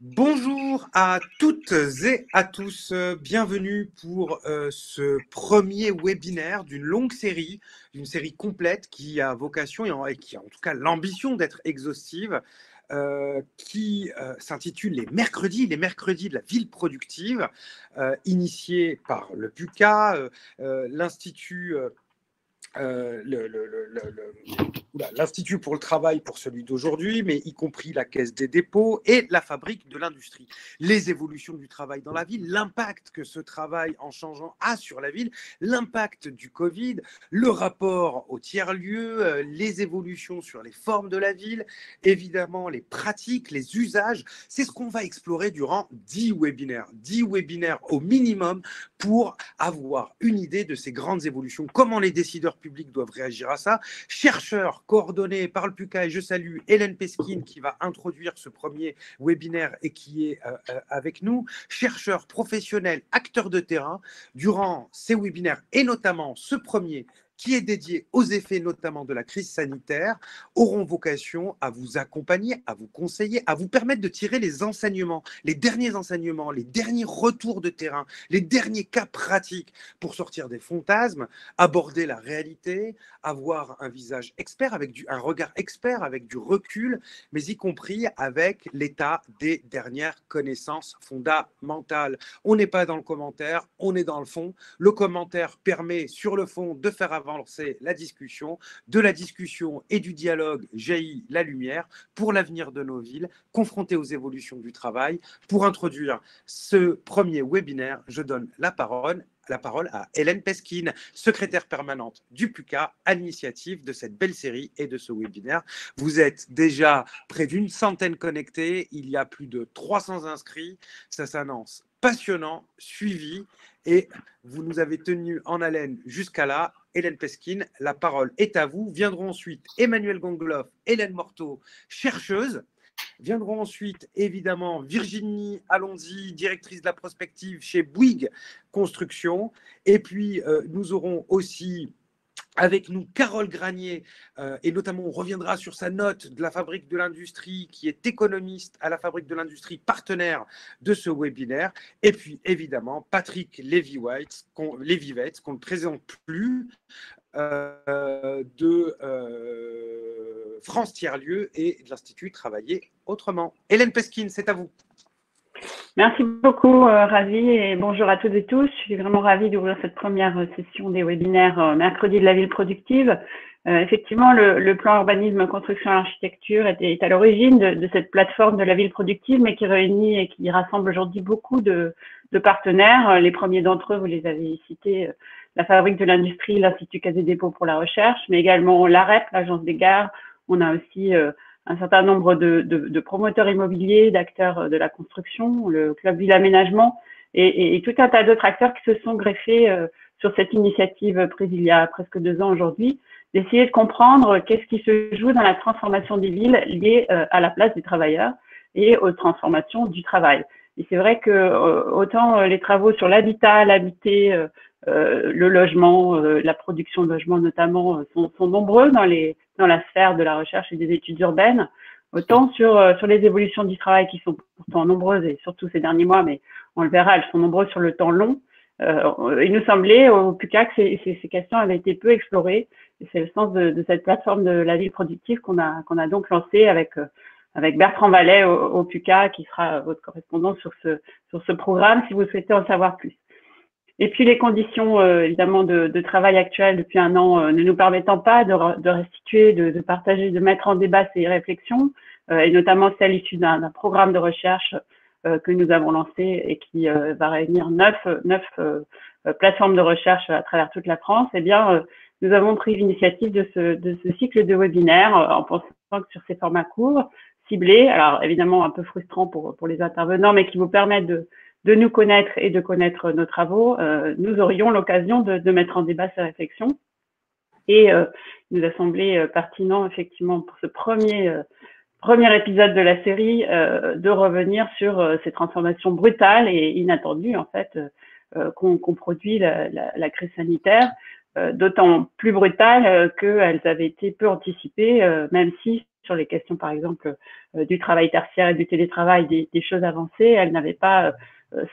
Bonjour à toutes et à tous, bienvenue pour ce premier webinaire d'une série complète qui a vocation et qui a en tout cas l'ambition d'être exhaustive, qui s'intitule les mercredis de la ville productive, initié par le PUCA, l'Institut l'Institut pour le travail pour celui d'aujourd'hui, mais y compris la Caisse des dépôts et la Fabrique de l'industrie. Les évolutions du travail dans la ville, l'impact que ce travail en changeant a sur la ville, l'impact du Covid, le rapport au tiers-lieu, les évolutions sur les formes de la ville, évidemment les pratiques, les usages. C'est ce qu'on va explorer durant 10 webinaires au minimum pour avoir une idée de ces grandes évolutions, comment les décideurs publics doivent réagir à ça. Chercheurs coordonnés par le PUCA, et je salue Hélène Pesquine qui va introduire ce premier webinaire et qui est avec nous, chercheurs professionnels, acteurs de terrain, durant ces webinaires et notamment ce premier qui est dédié aux effets notamment de la crise sanitaire, auront vocation à vous accompagner, à vous conseiller, à vous permettre de tirer les enseignements, les derniers retours de terrain, les derniers cas pratiques pour sortir des fantasmes, aborder la réalité, avoir un visage expert, un regard expert, avec du recul, mais y compris avec l'état des dernières connaissances fondamentales. On n'est pas dans le commentaire, on est dans le fond. Le commentaire permet sur le fond de faire avancer la discussion. De la discussion et du dialogue jaillit la lumière pour l'avenir de nos villes, confrontées aux évolutions du travail. Pour introduire ce premier webinaire, je donne la parole à Hélène Pesquine, secrétaire permanente du PUCA, à l'initiative de cette belle série et de ce webinaire. Vous êtes déjà près d'une centaine connectés, il y a plus de 300 inscrits, ça s'annonce passionnant, suivi, et vous nous avez tenus en haleine jusqu'à là. Hélène Pesquine, la parole est à vous. Viendront ensuite Emmanuel Gongloff, Hélène Morteau, chercheuse. Viendront ensuite, évidemment, Virginie Alonzi, directrice de la prospective chez Bouygues Construction. Et puis, nous aurons aussi avec nous Carole Granier, et notamment on reviendra sur sa note de la Fabrique de l'Industrie, qui est économiste à la Fabrique de l'Industrie, partenaire de ce webinaire. Et puis, évidemment, Patrick Lévy-Wetz, qu'on ne présente plus, de France Tiers-Lieu et de l'Institut Travailler Autrement. Hélène Pesquine, c'est à vous. Merci beaucoup, ravie, et bonjour à toutes et tous. Je suis vraiment ravie d'ouvrir cette première session des webinaires mercredi de la ville productive. Effectivement, le plan urbanisme, construction et architecture est à l'origine de cette plateforme de la ville productive, mais qui réunit et qui rassemble aujourd'hui beaucoup de partenaires. Les premiers d'entre eux, vous les avez cités, la Fabrique de l'Industrie, l'Institut Caisse des dépôts pour la recherche, mais également l'AREP, l'Agence des gares. On a aussi un certain nombre de promoteurs immobiliers, d'acteurs de la construction, le Club Ville Aménagement et tout un tas d'autres acteurs qui se sont greffés sur cette initiative prise il y a presque 2 ans aujourd'hui, d'essayer de comprendre qu'est-ce qui se joue dans la transformation des villes liée à la place des travailleurs et aux transformations du travail. Et c'est vrai que autant les travaux sur l'habitat, l'habité, le logement, la production de logements notamment, sont nombreux dans la sphère de la recherche et des études urbaines, autant sur les évolutions du travail qui sont pourtant nombreuses, et surtout ces derniers mois, mais on le verra, elles sont nombreuses sur le temps long. Il nous semblait au PUCA que ces questions avaient été peu explorées, et c'est le sens de cette plateforme de la ville productive qu'on a donc lancée avec Bertrand Vallet au PUCA, qui sera votre correspondant sur ce programme si vous souhaitez en savoir plus. Et puis les conditions évidemment de travail actuelles depuis 1 an ne nous permettant pas de restituer, de partager, de mettre en débat ces réflexions, et notamment celles issues d'un programme de recherche que nous avons lancé et qui va réunir 9 plateformes de recherche à travers toute la France. Eh bien, nous avons pris l'initiative de ce cycle de webinaires en pensant que sur ces formats courts, ciblés, alors évidemment un peu frustrants pour les intervenants, mais qui vous permettent de nous connaître et de connaître nos travaux, nous aurions l'occasion de mettre en débat ces réflexions. Et il nous a semblé pertinent, effectivement, pour ce premier épisode de la série, de revenir sur ces transformations brutales et inattendues, en fait, qu'ont produit la crise sanitaire, d'autant plus brutales qu'elles avaient été peu anticipées, même si sur les questions, par exemple, du travail tertiaire et du télétravail, des choses avancées. Elles n'avaient pas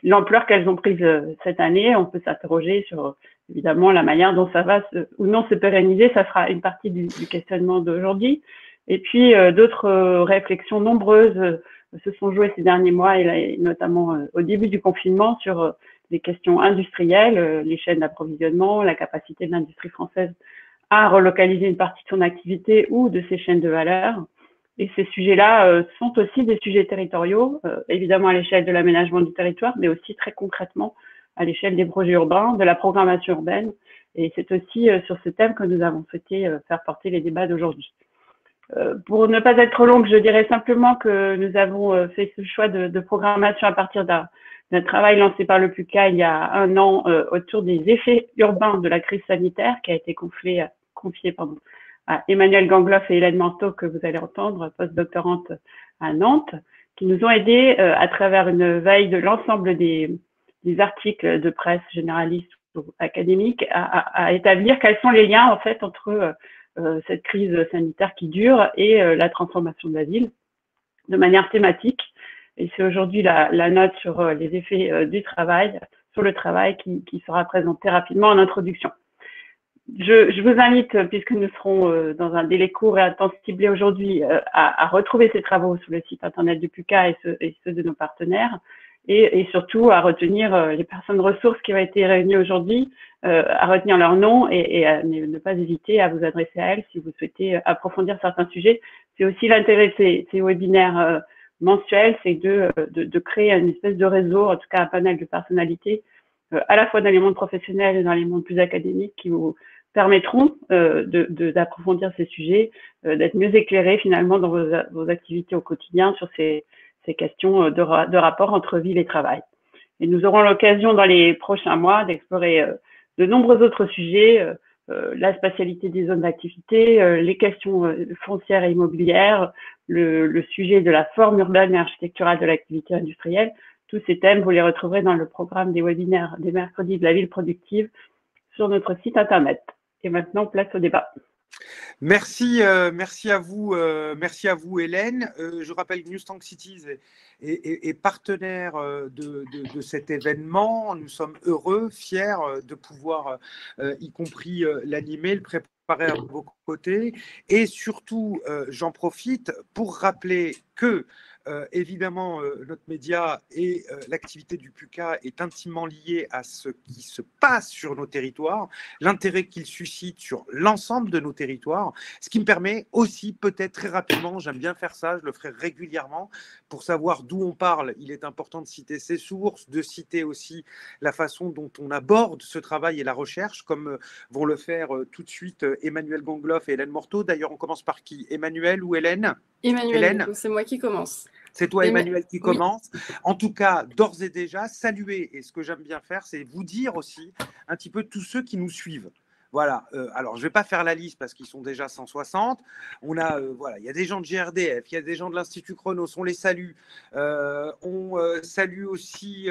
l'ampleur qu'elles ont prise cette année. On peut s'interroger sur, évidemment, la manière dont ça va ou non se pérenniser. Ça sera une partie du questionnement d'aujourd'hui. Et puis, d'autres réflexions nombreuses se sont jouées ces derniers mois, et notamment au début du confinement, sur les questions industrielles, les chaînes d'approvisionnement, la capacité de l'industrie française à relocaliser une partie de son activité ou de ses chaînes de valeur. Et ces sujets-là sont aussi des sujets territoriaux, évidemment à l'échelle de l'aménagement du territoire, mais aussi très concrètement à l'échelle des projets urbains, de la programmation urbaine. Et c'est aussi sur ce thème que nous avons souhaité faire porter les débats d'aujourd'hui. Pour ne pas être trop longue, je dirais simplement que nous avons fait ce choix de programmation à partir d'un travail lancé par le PUCA il y a un an autour des effets urbains de la crise sanitaire, qui a été confié à Emmanuelle Gangloff et Hélène Manteau, que vous allez entendre, postdoctorante à Nantes, qui nous ont aidés à travers une veille de l'ensemble des articles de presse généralistes ou académiques à établir quels sont les liens en fait entre cette crise sanitaire qui dure et la transformation de la ville de manière thématique. Et c'est aujourd'hui la note sur les effets du travail, sur le travail, qui sera présentée rapidement en introduction. Je vous invite, puisque nous serons dans un délai court et un temps ciblé aujourd'hui, à retrouver ces travaux sur le site internet du PUCA et ceux de nos partenaires, et surtout à retenir les personnes ressources qui ont été réunies aujourd'hui, à retenir leur nom et à ne pas hésiter à vous adresser à elles si vous souhaitez approfondir certains sujets. C'est aussi l'intérêt de ces webinaires mensuels, c'est de créer une espèce de réseau, en tout cas un panel de personnalités, à la fois dans les mondes professionnels et dans les mondes plus académiques, qui vous permettront d'approfondir ces sujets, d'être mieux éclairés finalement dans vos activités au quotidien sur ces questions de rapport entre ville et travail. Et nous aurons l'occasion dans les prochains mois d'explorer de nombreux autres sujets, la spatialité des zones d'activité, les questions foncières et immobilières, le sujet de la forme urbaine et architecturale de l'activité industrielle. Tous ces thèmes, vous les retrouverez dans le programme des webinaires des mercredis de la ville productive sur notre site internet. Et maintenant, place au débat. Merci à vous, Hélène. Je rappelle que New Tank Cities est partenaire de cet événement. Nous sommes heureux, fiers de pouvoir, y compris l'animer, le préparer à vos côtés. Et surtout, j'en profite pour rappeler que évidemment, notre média et l'activité du PUCA est intimement liée à ce qui se passe sur nos territoires, l'intérêt qu'il suscite sur l'ensemble de nos territoires, ce qui me permet aussi peut-être très rapidement, j'aime bien faire ça, je le ferai régulièrement, pour savoir d'où on parle. Il est important de citer ses sources, de citer aussi la façon dont on aborde ce travail et la recherche, comme vont le faire tout de suite Emmanuelle Gangloff et Hélène Manteau. D'ailleurs, on commence par qui? Emmanuelle ou Hélène? Emmanuelle, c'est moi qui commence. C'est toi, Emmanuelle, qui commence. Oui. En tout cas, d'ores et déjà, saluer. Et ce que j'aime bien faire, c'est vous dire aussi un petit peu tous ceux qui nous suivent. Voilà. Alors, je ne vais pas faire la liste parce qu'ils sont déjà 160. On a, voilà, il y a des gens de GRDF, il y a des gens de l'Institut Chronos, on les salue. On salue aussi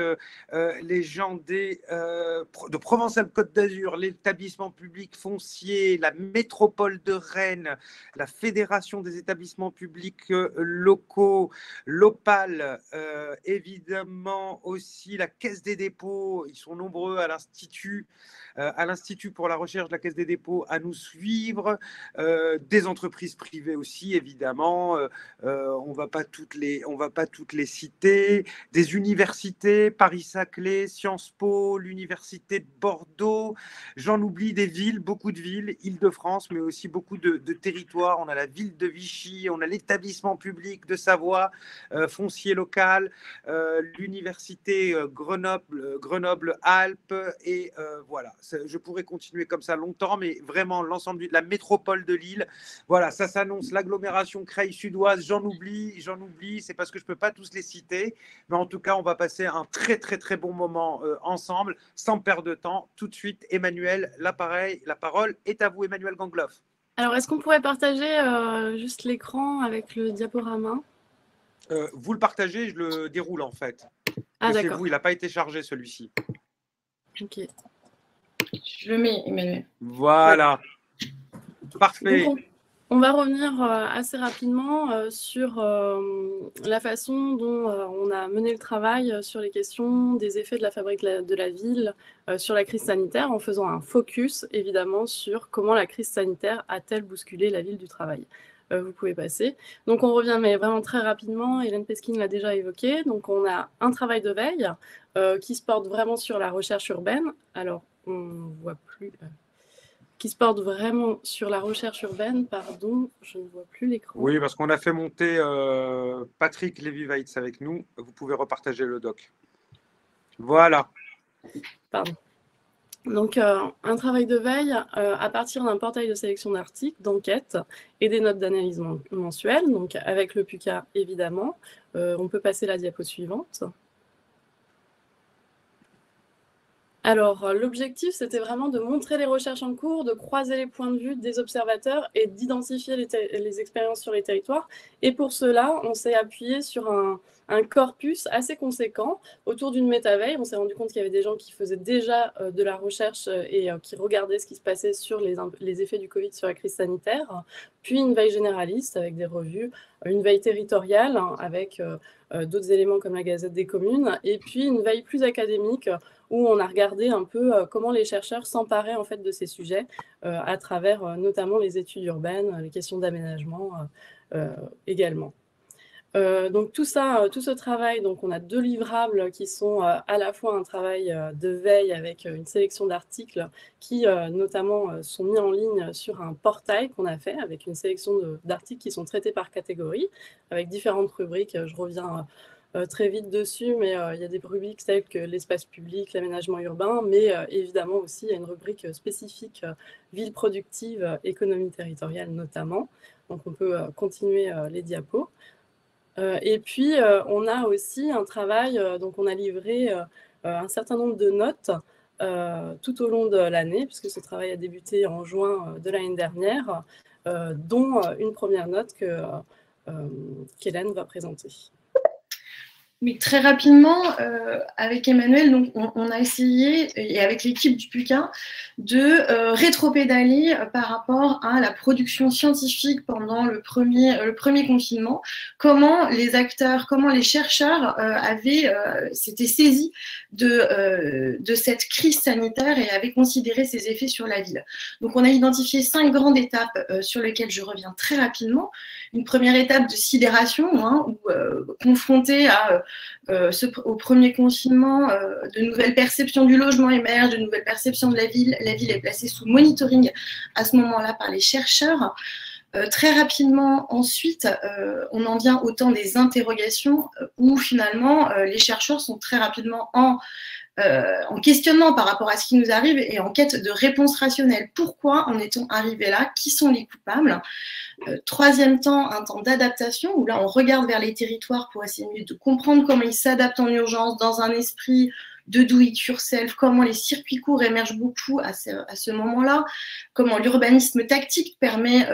les gens de Provence-Alpes-Côte d'Azur, l'établissement public foncier, la métropole de Rennes, la Fédération des établissements publics locaux, l'OPAL, évidemment aussi la Caisse des dépôts. Ils sont nombreux à l'Institut pour la recherche de la Caisse des dépôts à nous suivre, des entreprises privées aussi, évidemment, on va pas toutes les citer, des universités, Paris-Saclay, Sciences Po, l'Université de Bordeaux, j'en oublie des villes, beaucoup de villes, Île-de-France, mais aussi beaucoup de territoires. On a la ville de Vichy, on a l'établissement public de Savoie, foncier local, l'Université Grenoble-Alpes, et voilà. Je pourrais continuer comme ça longtemps, mais vraiment l'ensemble de la métropole de Lille. Voilà, ça s'annonce, l'agglomération Creil sud-ouest, j'en oublie, c'est parce que je ne peux pas tous les citer, mais en tout cas, on va passer un très, très, très bon moment ensemble, sans perdre de temps. Tout de suite, Emmanuelle, la parole est à vous, Emmanuelle Gangloff. Alors, est-ce qu'on pourrait partager juste l'écran avec le diaporama? Vous le partagez, je le déroule en fait. Ah, d'accord. C'est vous, il n'a pas été chargé celui-ci. Ok. Je le mets, Emmanuel. Voilà. Parfait. On va revenir assez rapidement sur la façon dont on a mené le travail sur les questions des effets de la fabrique de la ville sur la crise sanitaire, en faisant un focus évidemment sur comment la crise sanitaire a-t-elle bousculé la ville du travail. Vous pouvez passer. Donc on revient, mais vraiment très rapidement, Hélène Peskin l'a déjà évoqué. Donc on a un travail de veille qui se porte vraiment sur la recherche urbaine. Alors on ne voit plus... qui se porte vraiment sur la recherche urbaine. Pardon, je ne vois plus l'écran. Oui, parce qu'on a fait monter Patrick Lévy-Weitz avec nous. Vous pouvez repartager le doc. Voilà. Pardon. Donc, un travail de veille à partir d'un portail de sélection d'articles, d'enquêtes et des notes d'analyse mensuelles, donc avec le PUCA évidemment. On peut passer la diapo suivante. Alors, l'objectif, c'était vraiment de montrer les recherches en cours, de croiser les points de vue des observateurs et d'identifier les expériences sur les territoires. Et pour cela, on s'est appuyé sur un corpus assez conséquent autour d'une méta-veille. On s'est rendu compte qu'il y avait des gens qui faisaient déjà de la recherche et qui regardaient ce qui se passait sur les effets du Covid sur la crise sanitaire, puis une veille généraliste avec des revues, une veille territoriale avec d'autres éléments comme la Gazette des communes, et puis une veille plus académique où on a regardé un peu comment les chercheurs s'emparaient en fait de ces sujets à travers notamment les études urbaines, les questions d'aménagement également. Donc tout ça, tout ce travail, donc on a 2 livrables qui sont à la fois un travail de veille avec une sélection d'articles qui notamment sont mis en ligne sur un portail qu'on a fait avec une sélection d'articles qui sont traités par catégorie avec différentes rubriques. Je reviens très vite dessus, mais il y a des rubriques telles que l'espace public, l'aménagement urbain, mais évidemment aussi il y a une rubrique spécifique ville productive, économie territoriale notamment. Donc on peut continuer les diapos. Et puis, on a aussi un travail, donc on a livré un certain nombre de notes tout au long de l'année, puisque ce travail a débuté en juin de l'année dernière, dont une première note qu'Hélène va présenter. Mais très rapidement, avec Emmanuel, donc on a essayé, et avec l'équipe du PUCA, de rétropédaler par rapport à la production scientifique pendant le premier confinement. Comment les acteurs, comment les chercheurs s'étaient saisis de cette crise sanitaire et avaient considéré ses effets sur la ville. Donc on a identifié 5 grandes étapes sur lesquelles je reviens très rapidement. Une première étape de sidération, où confronté au premier confinement, de nouvelles perceptions du logement émergent, de nouvelles perceptions de la ville. La ville est placée sous monitoring à ce moment-là par les chercheurs. Très rapidement, ensuite, on en vient au temps des interrogations où finalement les chercheurs sont très rapidement en questionnement par rapport à ce qui nous arrive et en quête de réponses rationnelles. Pourquoi en est-on arrivé là? Qui sont les coupables? Troisième temps, un temps d'adaptation, où là on regarde vers les territoires pour essayer de comprendre comment ils s'adaptent en urgence dans un esprit de do it yourself, comment les circuits courts émergent beaucoup à ce moment-là, comment l'urbanisme tactique permet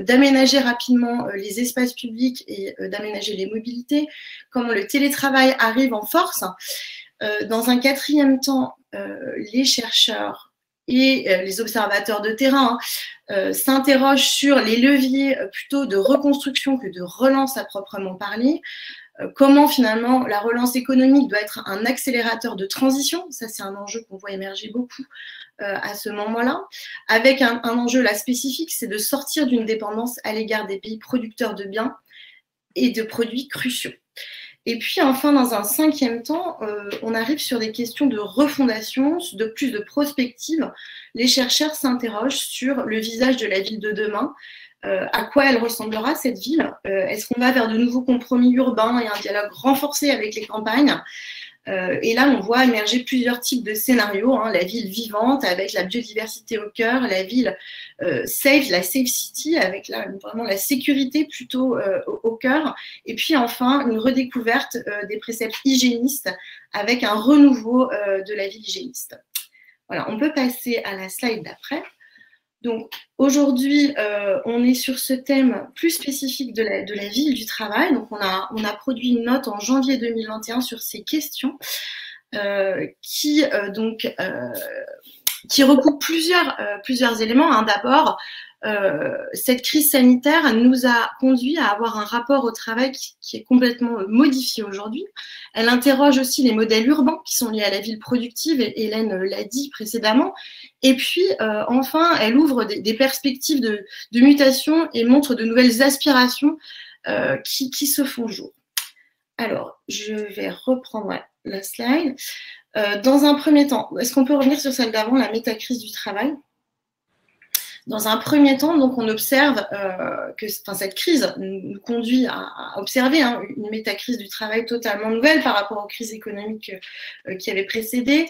d'aménager rapidement les espaces publics et d'aménager les mobilités, comment le télétravail arrive en force. Dans un quatrième temps, les chercheurs et les observateurs de terrain s'interrogent sur les leviers plutôt de reconstruction que de relance à proprement parler. Comment finalement la relance économique doit être un accélérateur de transition, ça c'est un enjeu qu'on voit émerger beaucoup à ce moment-là, avec un enjeu là spécifique, c'est de sortir d'une dépendance à l'égard des pays producteurs de biens et de produits cruciaux. Et puis enfin, dans un cinquième temps, on arrive sur des questions de refondation, de plus de prospective. Les chercheurs s'interrogent sur le visage de la ville de demain. À quoi elle ressemblera, cette ville? Est-ce qu'on va vers de nouveaux compromis urbains et un dialogue renforcé avec les campagnes? Et là, on voit émerger plusieurs types de scénarios. La ville vivante, avec la biodiversité au cœur, la ville safe, la safe city, avec vraiment la sécurité plutôt au cœur. Et puis enfin, une redécouverte des préceptes hygiénistes, avec un renouveau de la ville hygiéniste. Voilà, on peut passer à la slide d'après. Donc aujourd'hui, on est sur ce thème plus spécifique de la ville du travail. Donc on a produit une note en janvier 2021 sur ces questions qui recoupe plusieurs éléments. D'abord, cette crise sanitaire nous a conduit à avoir un rapport au travail qui est complètement modifié aujourd'hui. Elle interroge aussi les modèles urbains qui sont liés à la ville productive, et Hélène l'a dit précédemment. Et puis, enfin, elle ouvre des perspectives de mutation et montre de nouvelles aspirations qui se font jour. Alors, je vais reprendre la slide. Dans un premier temps, est-ce qu'on peut revenir sur celle d'avant, la métacrise du travail? Dans un premier temps, donc, on observe que cette crise nous conduit à observer une métacrise du travail totalement nouvelle par rapport aux crises économiques qui avaient précédé.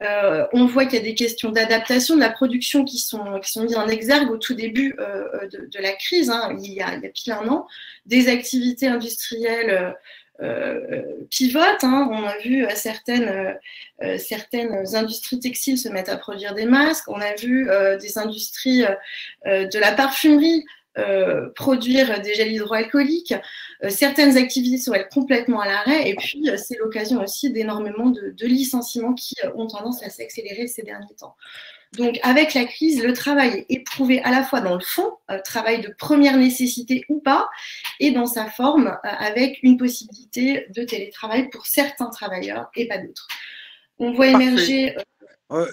On voit qu'il y a des questions d'adaptation de la production qui sont mises en exergue au tout début de la crise, il y a pile un an. Des activités industrielles pivotent. On a vu certaines industries textiles se mettre à produire des masques. On a vu des industries de la parfumerie produire des gels hydroalcooliques. Certaines activités sont complètement à l'arrêt. Et puis, c'est l'occasion aussi d'énormément de licenciements qui ont tendance à s'accélérer ces derniers temps. Donc, avec la crise, le travail est éprouvé à la fois dans le fond, travail de première nécessité ou pas, et dans sa forme, avec une possibilité de télétravail pour certains travailleurs et pas d'autres. On voit émerger…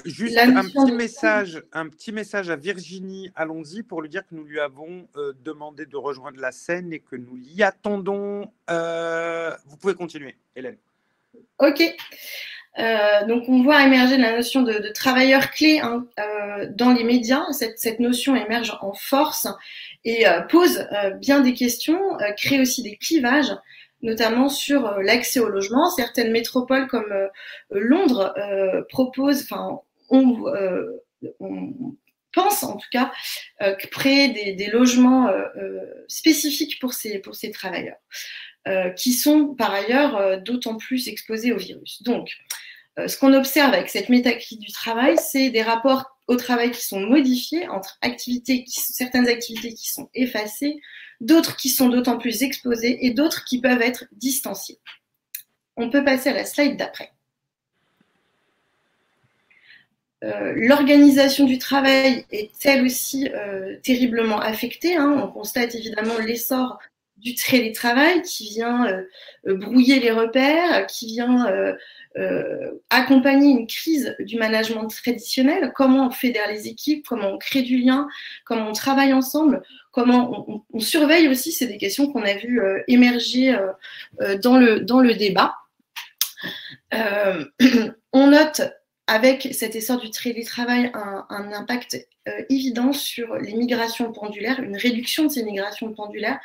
juste un petit message à Virginie, allons-y, pour lui dire que nous lui avons demandé de rejoindre la scène et que nous l'y attendons. Vous pouvez continuer, Hélène. Ok. Donc, on voit émerger la notion de travailleur clé dans les médias. Cette notion émerge en force et pose bien des questions, crée aussi des clivages, notamment sur l'accès au logement. Certaines métropoles comme Londres proposent, on pense en tout cas, créer des logements spécifiques pour ces travailleurs, qui sont par ailleurs d'autant plus exposés au virus. Donc, ce qu'on observe avec cette métacrise du travail, c'est des rapports au travail qui sont modifiés entre certaines activités qui sont effacées, d'autres qui sont d'autant plus exposées et d'autres qui peuvent être distanciées. On peut passer à la slide d'après. L'organisation du travail est elle aussi terriblement affectée. On constate évidemment l'essor du télétravail qui vient brouiller les repères, qui vient accompagner une crise du management traditionnel. Comment on fédère les équipes, comment on crée du lien, comment on travaille ensemble, comment on surveille aussi, c'est des questions qu'on a vues émerger dans le débat. On note avec cet essor du télétravail un impact évident sur les migrations pendulaires, une réduction de ces migrations pendulaires,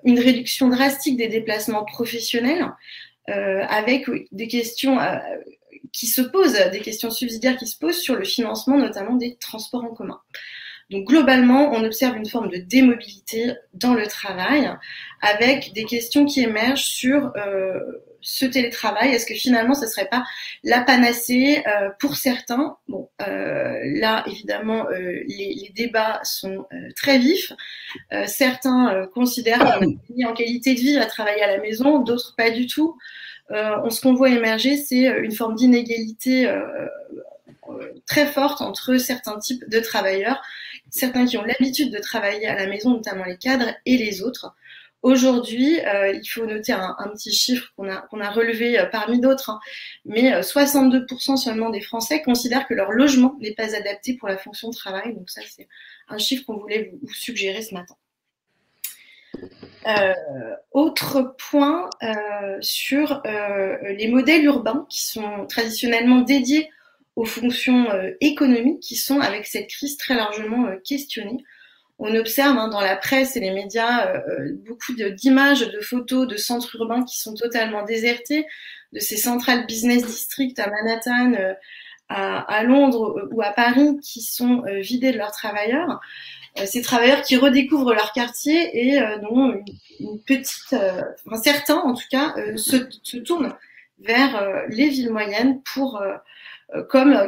une réduction drastique des déplacements professionnels, avec des questions qui se posent, des questions subsidiaires qui se posent sur le financement notamment des transports en commun. Donc globalement, on observe une forme de démobilité dans le travail, avec des questions qui émergent sur ce télétravail. Est-ce que finalement, ce ne serait pas la panacée pour certains? Bon, là, évidemment, les débats sont très vifs. Certains considèrent qu'on a gagné en qualité de vie à travailler à la maison, d'autres pas du tout. Ce qu'on voit émerger, c'est une forme d'inégalité très forte entre certains types de travailleurs, certains qui ont l'habitude de travailler à la maison, notamment les cadres, et les autres. Aujourd'hui, il faut noter un petit chiffre qu'on a relevé parmi d'autres, mais 62% seulement des Français considèrent que leur logement n'est pas adapté pour la fonction de travail. Donc ça, c'est un chiffre qu'on voulait vous suggérer ce matin. Autre point sur les modèles urbains qui sont traditionnellement dédiés aux fonctions économiques, qui sont avec cette crise très largement questionnées. On observe dans la presse et les médias beaucoup d'images, de photos de centres urbains qui sont totalement désertés, de ces centrales business districts à Manhattan, à Londres ou à Paris qui sont vidés de leurs travailleurs. Ces travailleurs qui redécouvrent leur quartier et dont certains en tout cas se tournent vers les villes moyennes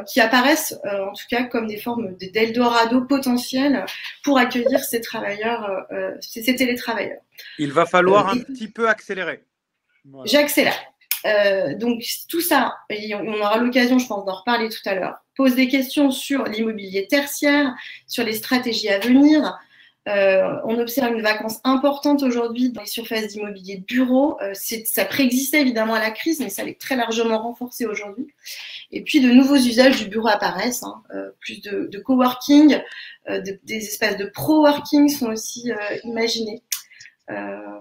qui apparaissent en tout cas comme des formes d'Eldorado potentiels pour accueillir ces travailleurs, ces télétravailleurs. Il va falloir un petit peu accélérer. Voilà. J'accélère. Donc tout ça, et on aura l'occasion, je pense, d'en reparler tout à l'heure. pose des questions sur l'immobilier tertiaire, sur les stratégies à venir. On observe une vacance importante aujourd'hui dans les surfaces d'immobilier de bureaux. Ça préexistait évidemment à la crise, mais ça l'est très largement renforcé aujourd'hui. Et puis, de nouveaux usages du bureau apparaissent, plus de coworking, des espaces de pro-working sont aussi imaginés.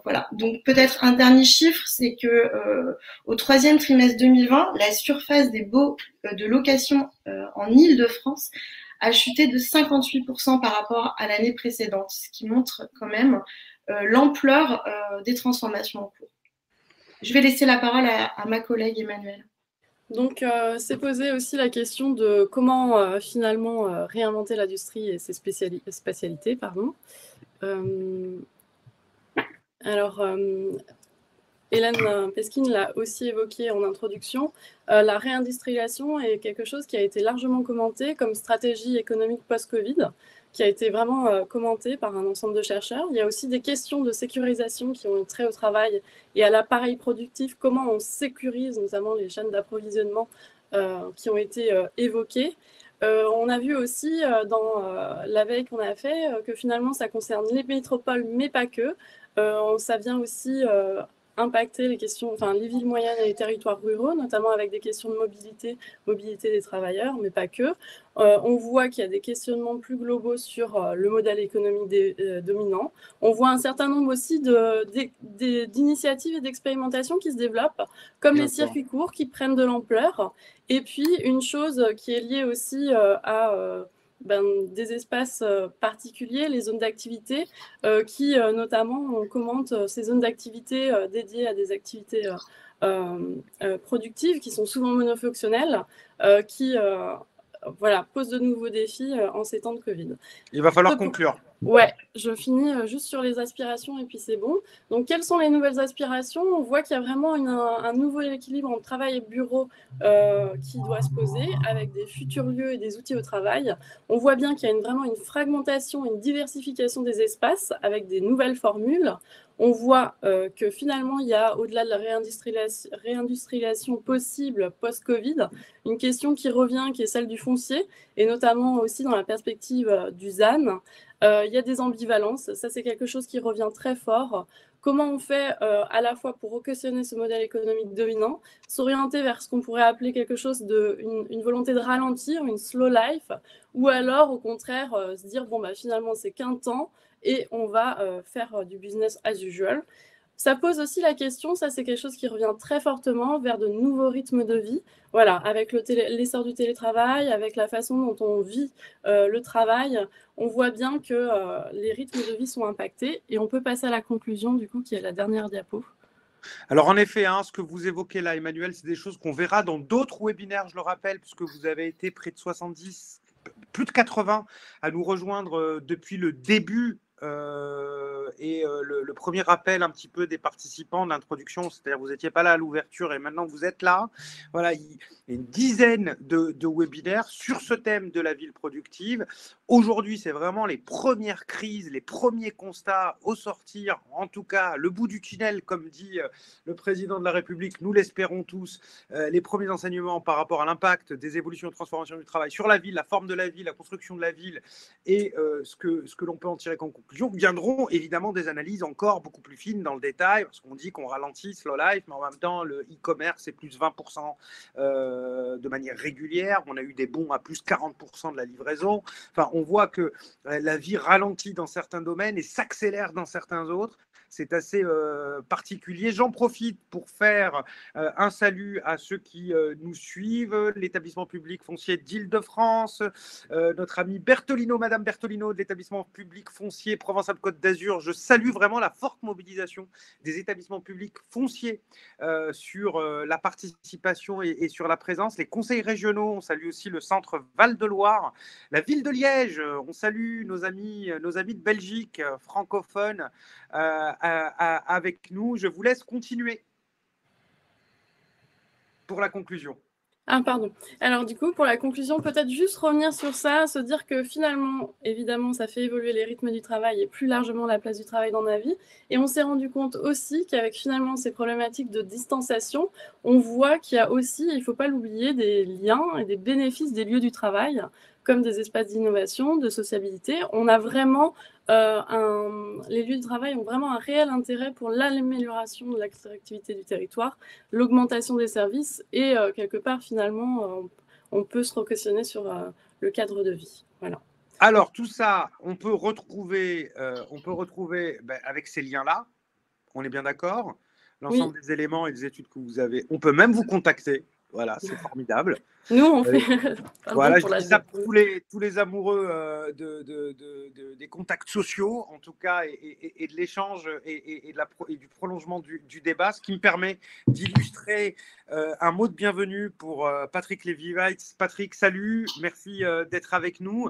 Voilà. Donc, peut-être un dernier chiffre, c'est que au troisième trimestre 2020, la surface des baux de location en Île-de-France a chuté de 58% par rapport à l'année précédente, ce qui montre quand même l'ampleur des transformations en cours. Je vais laisser la parole à ma collègue Emmanuelle. Donc, c'est posé aussi la question de comment finalement réinventer l'industrie et ses spatialités. Alors, Hélène Peskin l'a aussi évoqué en introduction, la réindustrialisation est quelque chose qui a été largement commenté comme stratégie économique post-Covid, qui a été vraiment commenté par un ensemble de chercheurs. Il y a aussi des questions de sécurisation qui ont trait au travail et à l'appareil productif, comment on sécurise notamment les chaînes d'approvisionnement qui ont été évoquées. On a vu aussi dans la veille qu'on a fait que finalement ça concerne les métropoles, mais pas que. Ça vient aussi impacter les questions, enfin les villes moyennes et les territoires ruraux, notamment avec des questions de mobilité des travailleurs, mais pas que. On voit qu'il y a des questionnements plus globaux sur le modèle économique dominant. On voit un certain nombre aussi d'initiatives et d'expérimentations qui se développent, comme les circuits courts qui prennent de l'ampleur. Et puis, une chose qui est liée aussi à des espaces particuliers, les zones d'activité, qui notamment, on commente ces zones d'activité dédiées à des activités productives qui sont souvent monofonctionnelles, qui posent de nouveaux défis en ces temps de Covid. Il va falloir conclure. Ouais, je finis juste sur les aspirations et puis c'est bon. Donc, quelles sont les nouvelles aspirations? On voit qu'il y a vraiment un nouveau équilibre entre travail et bureau qui doit se poser avec des futurs lieux et des outils au travail. On voit bien qu'il y a vraiment une fragmentation, une diversification des espaces avec des nouvelles formules. On voit que finalement, il y a, au-delà de la réindustrialisation possible post-Covid, une question qui revient, qui est celle du foncier, et notamment aussi dans la perspective du ZAN. Il y a des ambivalences, ça c'est quelque chose qui revient très fort. Comment on fait à la fois pour recautionner ce modèle économique dominant, s'orienter vers ce qu'on pourrait appeler quelque chose une volonté de ralentir, une slow life, ou alors au contraire se dire bon bah finalement c'est qu'un temps et on va faire du business as usual. Ça pose aussi la question, ça c'est quelque chose qui revient très fortement vers de nouveaux rythmes de vie. Voilà, avec l'essor du télétravail, avec la façon dont on vit le travail, on voit bien que les rythmes de vie sont impactés. Et on peut passer à la conclusion, du coup, qui est la dernière diapo. Alors en effet, ce que vous évoquez là, Emmanuel, c'est des choses qu'on verra dans d'autres webinaires, je le rappelle, puisque vous avez été près de 70, plus de 80 à nous rejoindre depuis le début et le premier rappel un petit peu des participants de l'introduction, c'est-à-dire vous n'étiez pas là à l'ouverture et maintenant vous êtes là. Voilà, il y a une dizaine de webinaires sur ce thème de la ville productive. Aujourd'hui, c'est vraiment les premières crises, les premiers constats au sortir, en tout cas le bout du tunnel, comme dit le président de la République, nous l'espérons tous, les premiers enseignements par rapport à l'impact des évolutions et transformations du travail sur la ville, la forme de la ville, la construction de la ville et ce que l'on peut en tirer comme conclusion, viendront évidemment des analyses encore beaucoup plus fines dans le détail, parce qu'on dit qu'on ralentit slow life, mais en même temps, le e-commerce, c'est plus 20% de manière régulière. On a eu des bonds à plus 40% de la livraison. Enfin, on voit que la vie ralentit dans certains domaines et s'accélère dans certains autres. C'est assez particulier. J'en profite pour faire un salut à ceux qui nous suivent, l'établissement public foncier d'Île-de-France, notre ami Bertolino, Madame Bertolino de l'établissement public foncier Provence-Alpes-Côte d'Azur. Je salue vraiment la forte mobilisation des établissements publics fonciers sur la participation et sur la présence. Les conseils régionaux, on salue aussi le centre Val-de-Loire, la ville de Liège, on salue nos amis de Belgique francophones avec nous. Je vous laisse continuer pour la conclusion. Ah, pardon. Alors, du coup, pour la conclusion, peut-être juste revenir sur ça, se dire que finalement, évidemment, ça fait évoluer les rythmes du travail et plus largement la place du travail dans la vie. Et on s'est rendu compte aussi qu'avec finalement ces problématiques de distanciation, on voit qu'il y a aussi, il ne faut pas l'oublier, des liens et des bénéfices des lieux du travail, comme des espaces d'innovation, de sociabilité. On a vraiment les lieux de travail ont vraiment un réel intérêt pour l'amélioration de l'attractivité du territoire, l'augmentation des services et quelque part, finalement, on peut se re-questionner sur le cadre de vie. Voilà. Alors, tout ça, on peut retrouver avec ces liens-là, on est bien d'accord, l'ensemble des éléments et des études que vous avez. On peut même vous contacter. Voilà, c'est formidable. Nous, on fait. Voilà, je dis ça pour tous les amoureux des contacts sociaux, en tout cas, et de l'échange et du prolongement du débat, ce qui me permet d'illustrer un mot de bienvenue pour Patrick Lévy-Weitz. Patrick, salut, merci d'être avec nous.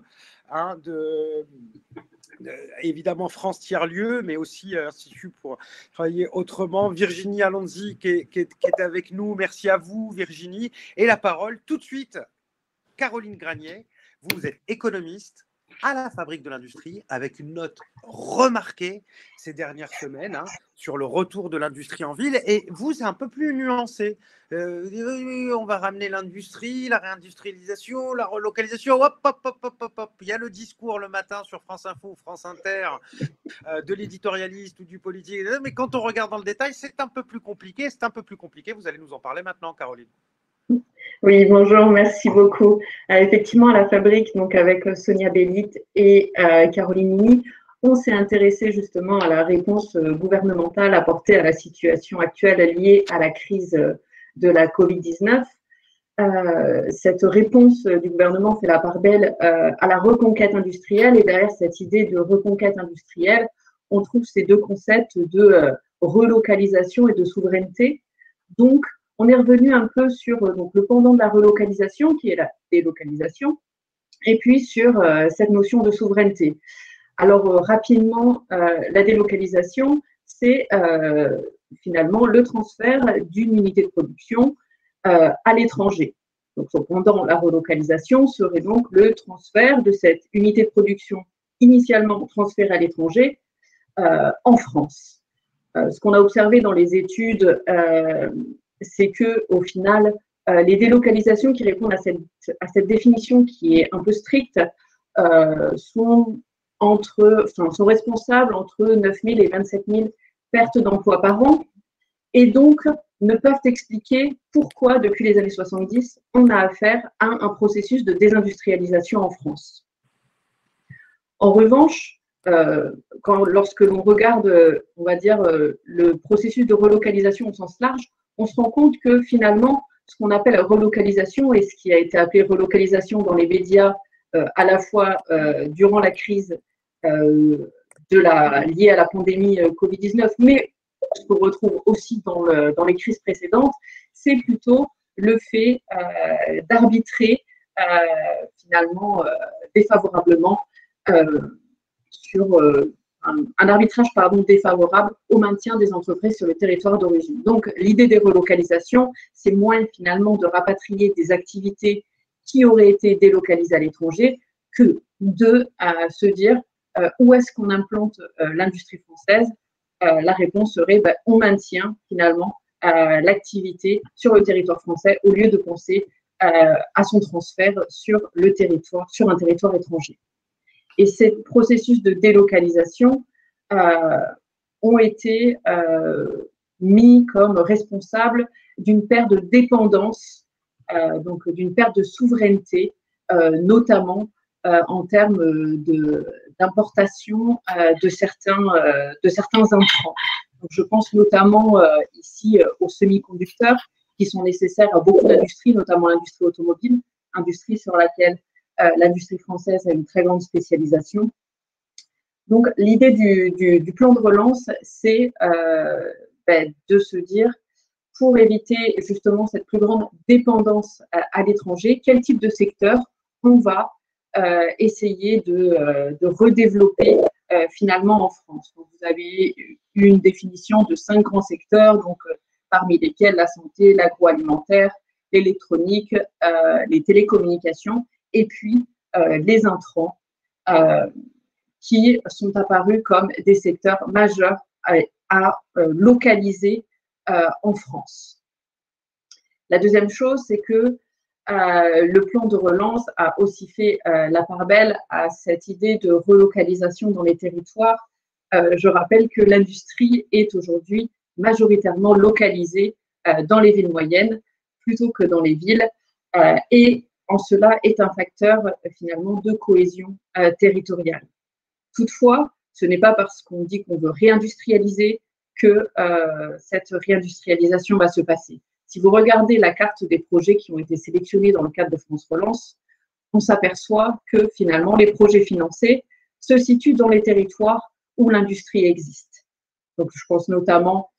Évidemment France Tiers-Lieu, mais aussi Institut pour travailler autrement. Virginie Alonzi qui est avec nous. Merci à vous, Virginie. Et la parole tout de suite, Caroline Granier. Vous êtes économiste à la Fabrique de l'Industrie avec une note remarquée ces dernières semaines sur le retour de l'industrie en ville. Et vous, c'est un peu plus nuancé. On va ramener l'industrie, la réindustrialisation, la relocalisation. Hop, hop, hop, hop, hop, hop. Il y a le discours le matin sur France Info, France Inter, de l'éditorialiste ou du politique. Mais quand on regarde dans le détail, c'est un peu plus compliqué. C'est un peu plus compliqué. Vous allez nous en parler maintenant, Caroline. Oui, bonjour, merci beaucoup. Effectivement, à la Fabrique, donc avec Sonia Bellit et Caroline Nini, on s'est intéressé justement à la réponse gouvernementale apportée à la situation actuelle liée à la crise de la Covid-19. Cette réponse du gouvernement fait la part belle à la reconquête industrielle, et derrière cette idée de reconquête industrielle, on trouve ces deux concepts de relocalisation et de souveraineté. Donc, on est revenu un peu sur donc, le pendant de la relocalisation, qui est la délocalisation, et puis sur cette notion de souveraineté. Alors, rapidement, la délocalisation, c'est finalement le transfert d'une unité de production à l'étranger. Donc, pendant la relocalisation serait donc le transfert de cette unité de production initialement transférée à l'étranger en France. Ce qu'on a observé dans les études, c'est qu'au final, les délocalisations qui répondent à cette définition qui est un peu stricte sont responsables entre 9 000 et 27 000 pertes d'emplois par an, et donc ne peuvent expliquer pourquoi, depuis les années 70, on a affaire à un processus de désindustrialisation en France. En revanche, lorsque l'on regarde, on va dire, le processus de relocalisation au sens large, on se rend compte que finalement, ce qu'on appelle relocalisation et ce qui a été appelé relocalisation dans les médias à la fois durant la crise liée à la pandémie Covid-19, mais ce qu'on retrouve aussi dans les crises précédentes, c'est plutôt le fait d'arbitrer finalement défavorablement sur un arbitrage défavorable au maintien des entreprises sur le territoire d'origine. Donc, l'idée des relocalisations, c'est moins finalement de rapatrier des activités qui auraient été délocalisées à l'étranger que de se dire où est-ce qu'on implante l'industrie française. La réponse serait on maintient finalement l'activité sur le territoire français au lieu de penser à son transfert sur un territoire étranger. Et ces processus de délocalisation ont été mis comme responsables d'une perte de dépendance, donc d'une perte de souveraineté, notamment en termes d'importation de certains intrants. Donc, je pense notamment ici aux semi-conducteurs qui sont nécessaires à beaucoup d'industries, notamment l'industrie automobile, industrie sur laquelle l'industrie française a une très grande spécialisation. Donc, l'idée du plan de relance, c'est de se dire, pour éviter justement cette plus grande dépendance à l'étranger, quel type de secteur on va essayer de redévelopper finalement en France. Donc, vous avez une définition de 5 grands secteurs, donc, parmi lesquels la santé, l'agroalimentaire, l'électronique, les télécommunications et puis les intrants qui sont apparus comme des secteurs majeurs à localiser en France. La deuxième chose, c'est que le plan de relance a aussi fait la part belle à cette idée de relocalisation dans les territoires. Je rappelle que l'industrie est aujourd'hui majoritairement localisée dans les villes moyennes plutôt que dans les villes et en cela est un facteur finalement de cohésion territoriale. Toutefois, ce n'est pas parce qu'on dit qu'on veut réindustrialiser que cette réindustrialisation va se passer. Si vous regardez la carte des projets qui ont été sélectionnés dans le cadre de France Relance, on s'aperçoit que finalement les projets financés se situent dans les territoires où l'industrie existe. Donc, je pense notamment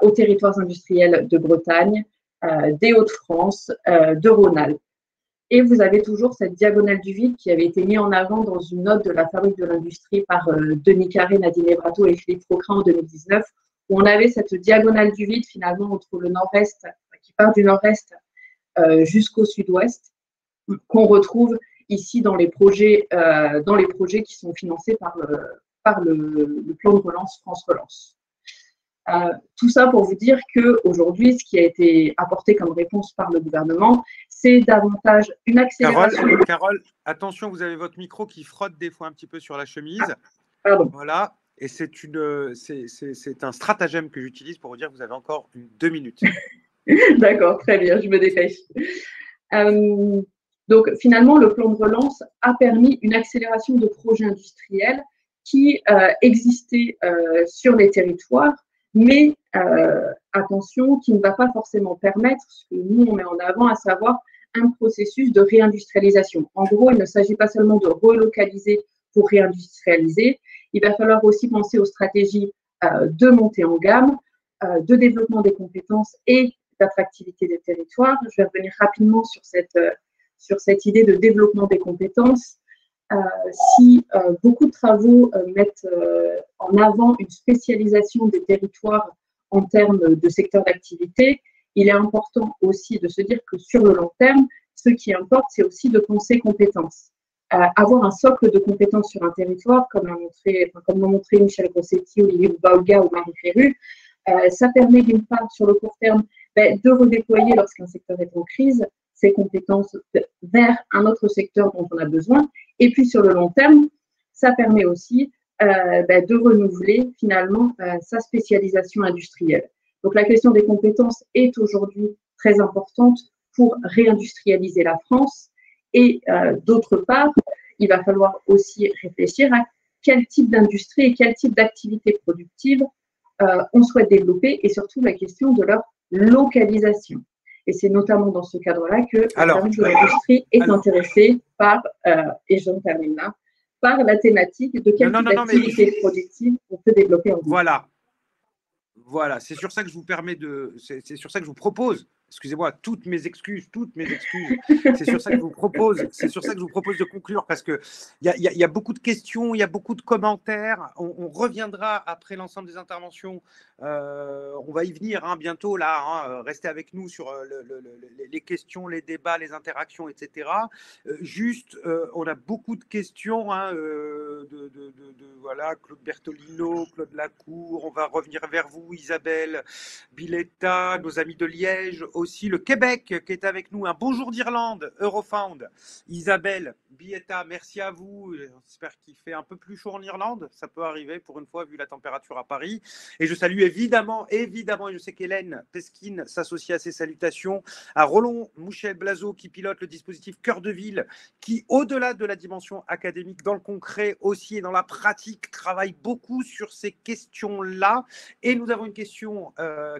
aux territoires industriels de Bretagne, des Hauts-de-France, de Rhône-Alpes. Et vous avez toujours cette diagonale du vide qui avait été mise en avant dans une note de la Fabrique de l'Industrie par Denis Carré, Nadine Lebrato et Philippe Faucrin en 2019, où on avait cette diagonale du vide finalement entre le nord-est, qui part du nord-est jusqu'au sud-ouest, qu'on retrouve ici dans les projets qui sont financés par le plan de relance France Relance. Tout ça pour vous dire qu'aujourd'hui, ce qui a été apporté comme réponse par le gouvernement, c'est davantage une accélération. Carole, attention, vous avez votre micro qui frotte des fois un petit peu sur la chemise. Pardon. Voilà, et c'est un stratagème que j'utilise pour vous dire que vous avez encore 2 minutes. D'accord, très bien, je me dépêche. Donc, finalement, le plan de relance a permis une accélération de projets industriels qui existaient sur les territoires, mais attention, qui ne va pas forcément permettre ce que nous, on met en avant, à savoir un processus de réindustrialisation. En gros, il ne s'agit pas seulement de relocaliser pour réindustrialiser, il va falloir aussi penser aux stratégies de montée en gamme, de développement des compétences et d'attractivité des territoires. Je vais revenir rapidement sur cette idée de développement des compétences. Si beaucoup de travaux mettent en avant une spécialisation des territoires en termes de secteur d'activité, il est important aussi de se dire que sur le long terme, ce qui importe, c'est aussi de penser compétences. Avoir un socle de compétences sur un territoire, comme l'ont montré Michel Grossetti, Olivier Baouga ou Marie Ferru, ça permet d'une part, sur le court terme, de redéployer lorsqu'un secteur est en crise, ses compétences vers un autre secteur dont on a besoin. Et puis, sur le long terme, ça permet aussi de renouveler finalement sa spécialisation industrielle. Donc, la question des compétences est aujourd'hui très importante pour réindustrialiser la France. Et d'autre part, il va falloir aussi réfléchir à quel type d'industrie et quel type d'activité productive on souhaite développer et surtout la question de leur localisation. Et c'est notamment dans ce cadre-là que l'industrie est intéressée par, et je termine là, par la thématique de quel type d'activité productive on peut développer en ville. Voilà, c'est sur ça que je vous c'est sur ça que je vous propose. Excusez-moi, toutes mes excuses. C'est sur ça que je vous propose de conclure parce que il y a beaucoup de questions, il y a beaucoup de commentaires. On reviendra après l'ensemble des interventions. On va y venir bientôt là. Restez avec nous sur les questions, les débats, les interactions, etc. On a beaucoup de questions voilà, Claude Bertolino, Claude Lacour. On va revenir vers vous, Isabelle Biletta, nos amis de Liège. Aussi le Québec qui est avec nous. Un bonjour d'Irlande, Eurofound. Isabelle Bietta, merci à vous. J'espère qu'il fait un peu plus chaud en Irlande. Ça peut arriver pour une fois vu la température à Paris. Et je salue évidemment, et je sais qu'Hélène Pesquine s'associe à ces salutations, à Roland Mouchel-Blazo qui pilote le dispositif Cœur de Ville, qui au-delà de la dimension académique, dans le concret aussi et dans la pratique, travaille beaucoup sur ces questions-là. Et nous avons une question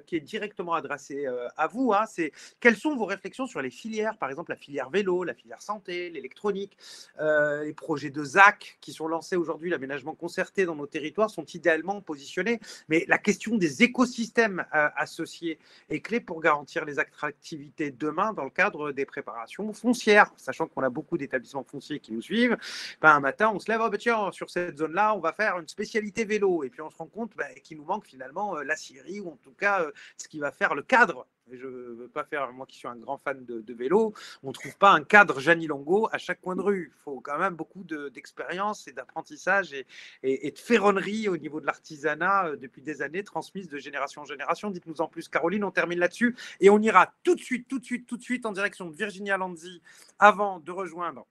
qui est directement adressée à vous. C'est quelles sont vos réflexions sur les filières, par exemple la filière vélo, la filière santé, l'électronique, les projets de ZAC qui sont lancés aujourd'hui, l'aménagement concerté dans nos territoires sont idéalement positionnés, mais la question des écosystèmes associés est clé pour garantir les attractivités demain dans le cadre des préparations foncières, sachant qu'on a beaucoup d'établissements fonciers qui nous suivent. Un matin, on se lève, tiens, sur cette zone-là, on va faire une spécialité vélo, et puis on se rend compte qu'il nous manque finalement l'aciérie, ou en tout cas ce qui va faire le cadre je ne veux pas faire, moi qui suis un grand fan de vélo, on ne trouve pas un cadre Jeannie Longo à chaque coin de rue. Il faut quand même beaucoup d'expérience et d'apprentissage et de ferronnerie au niveau de l'artisanat depuis des années, transmise de génération en génération. Dites-nous en plus, Caroline, on termine là-dessus et on ira tout de suite en direction de Virginia Lanzi avant de rejoindre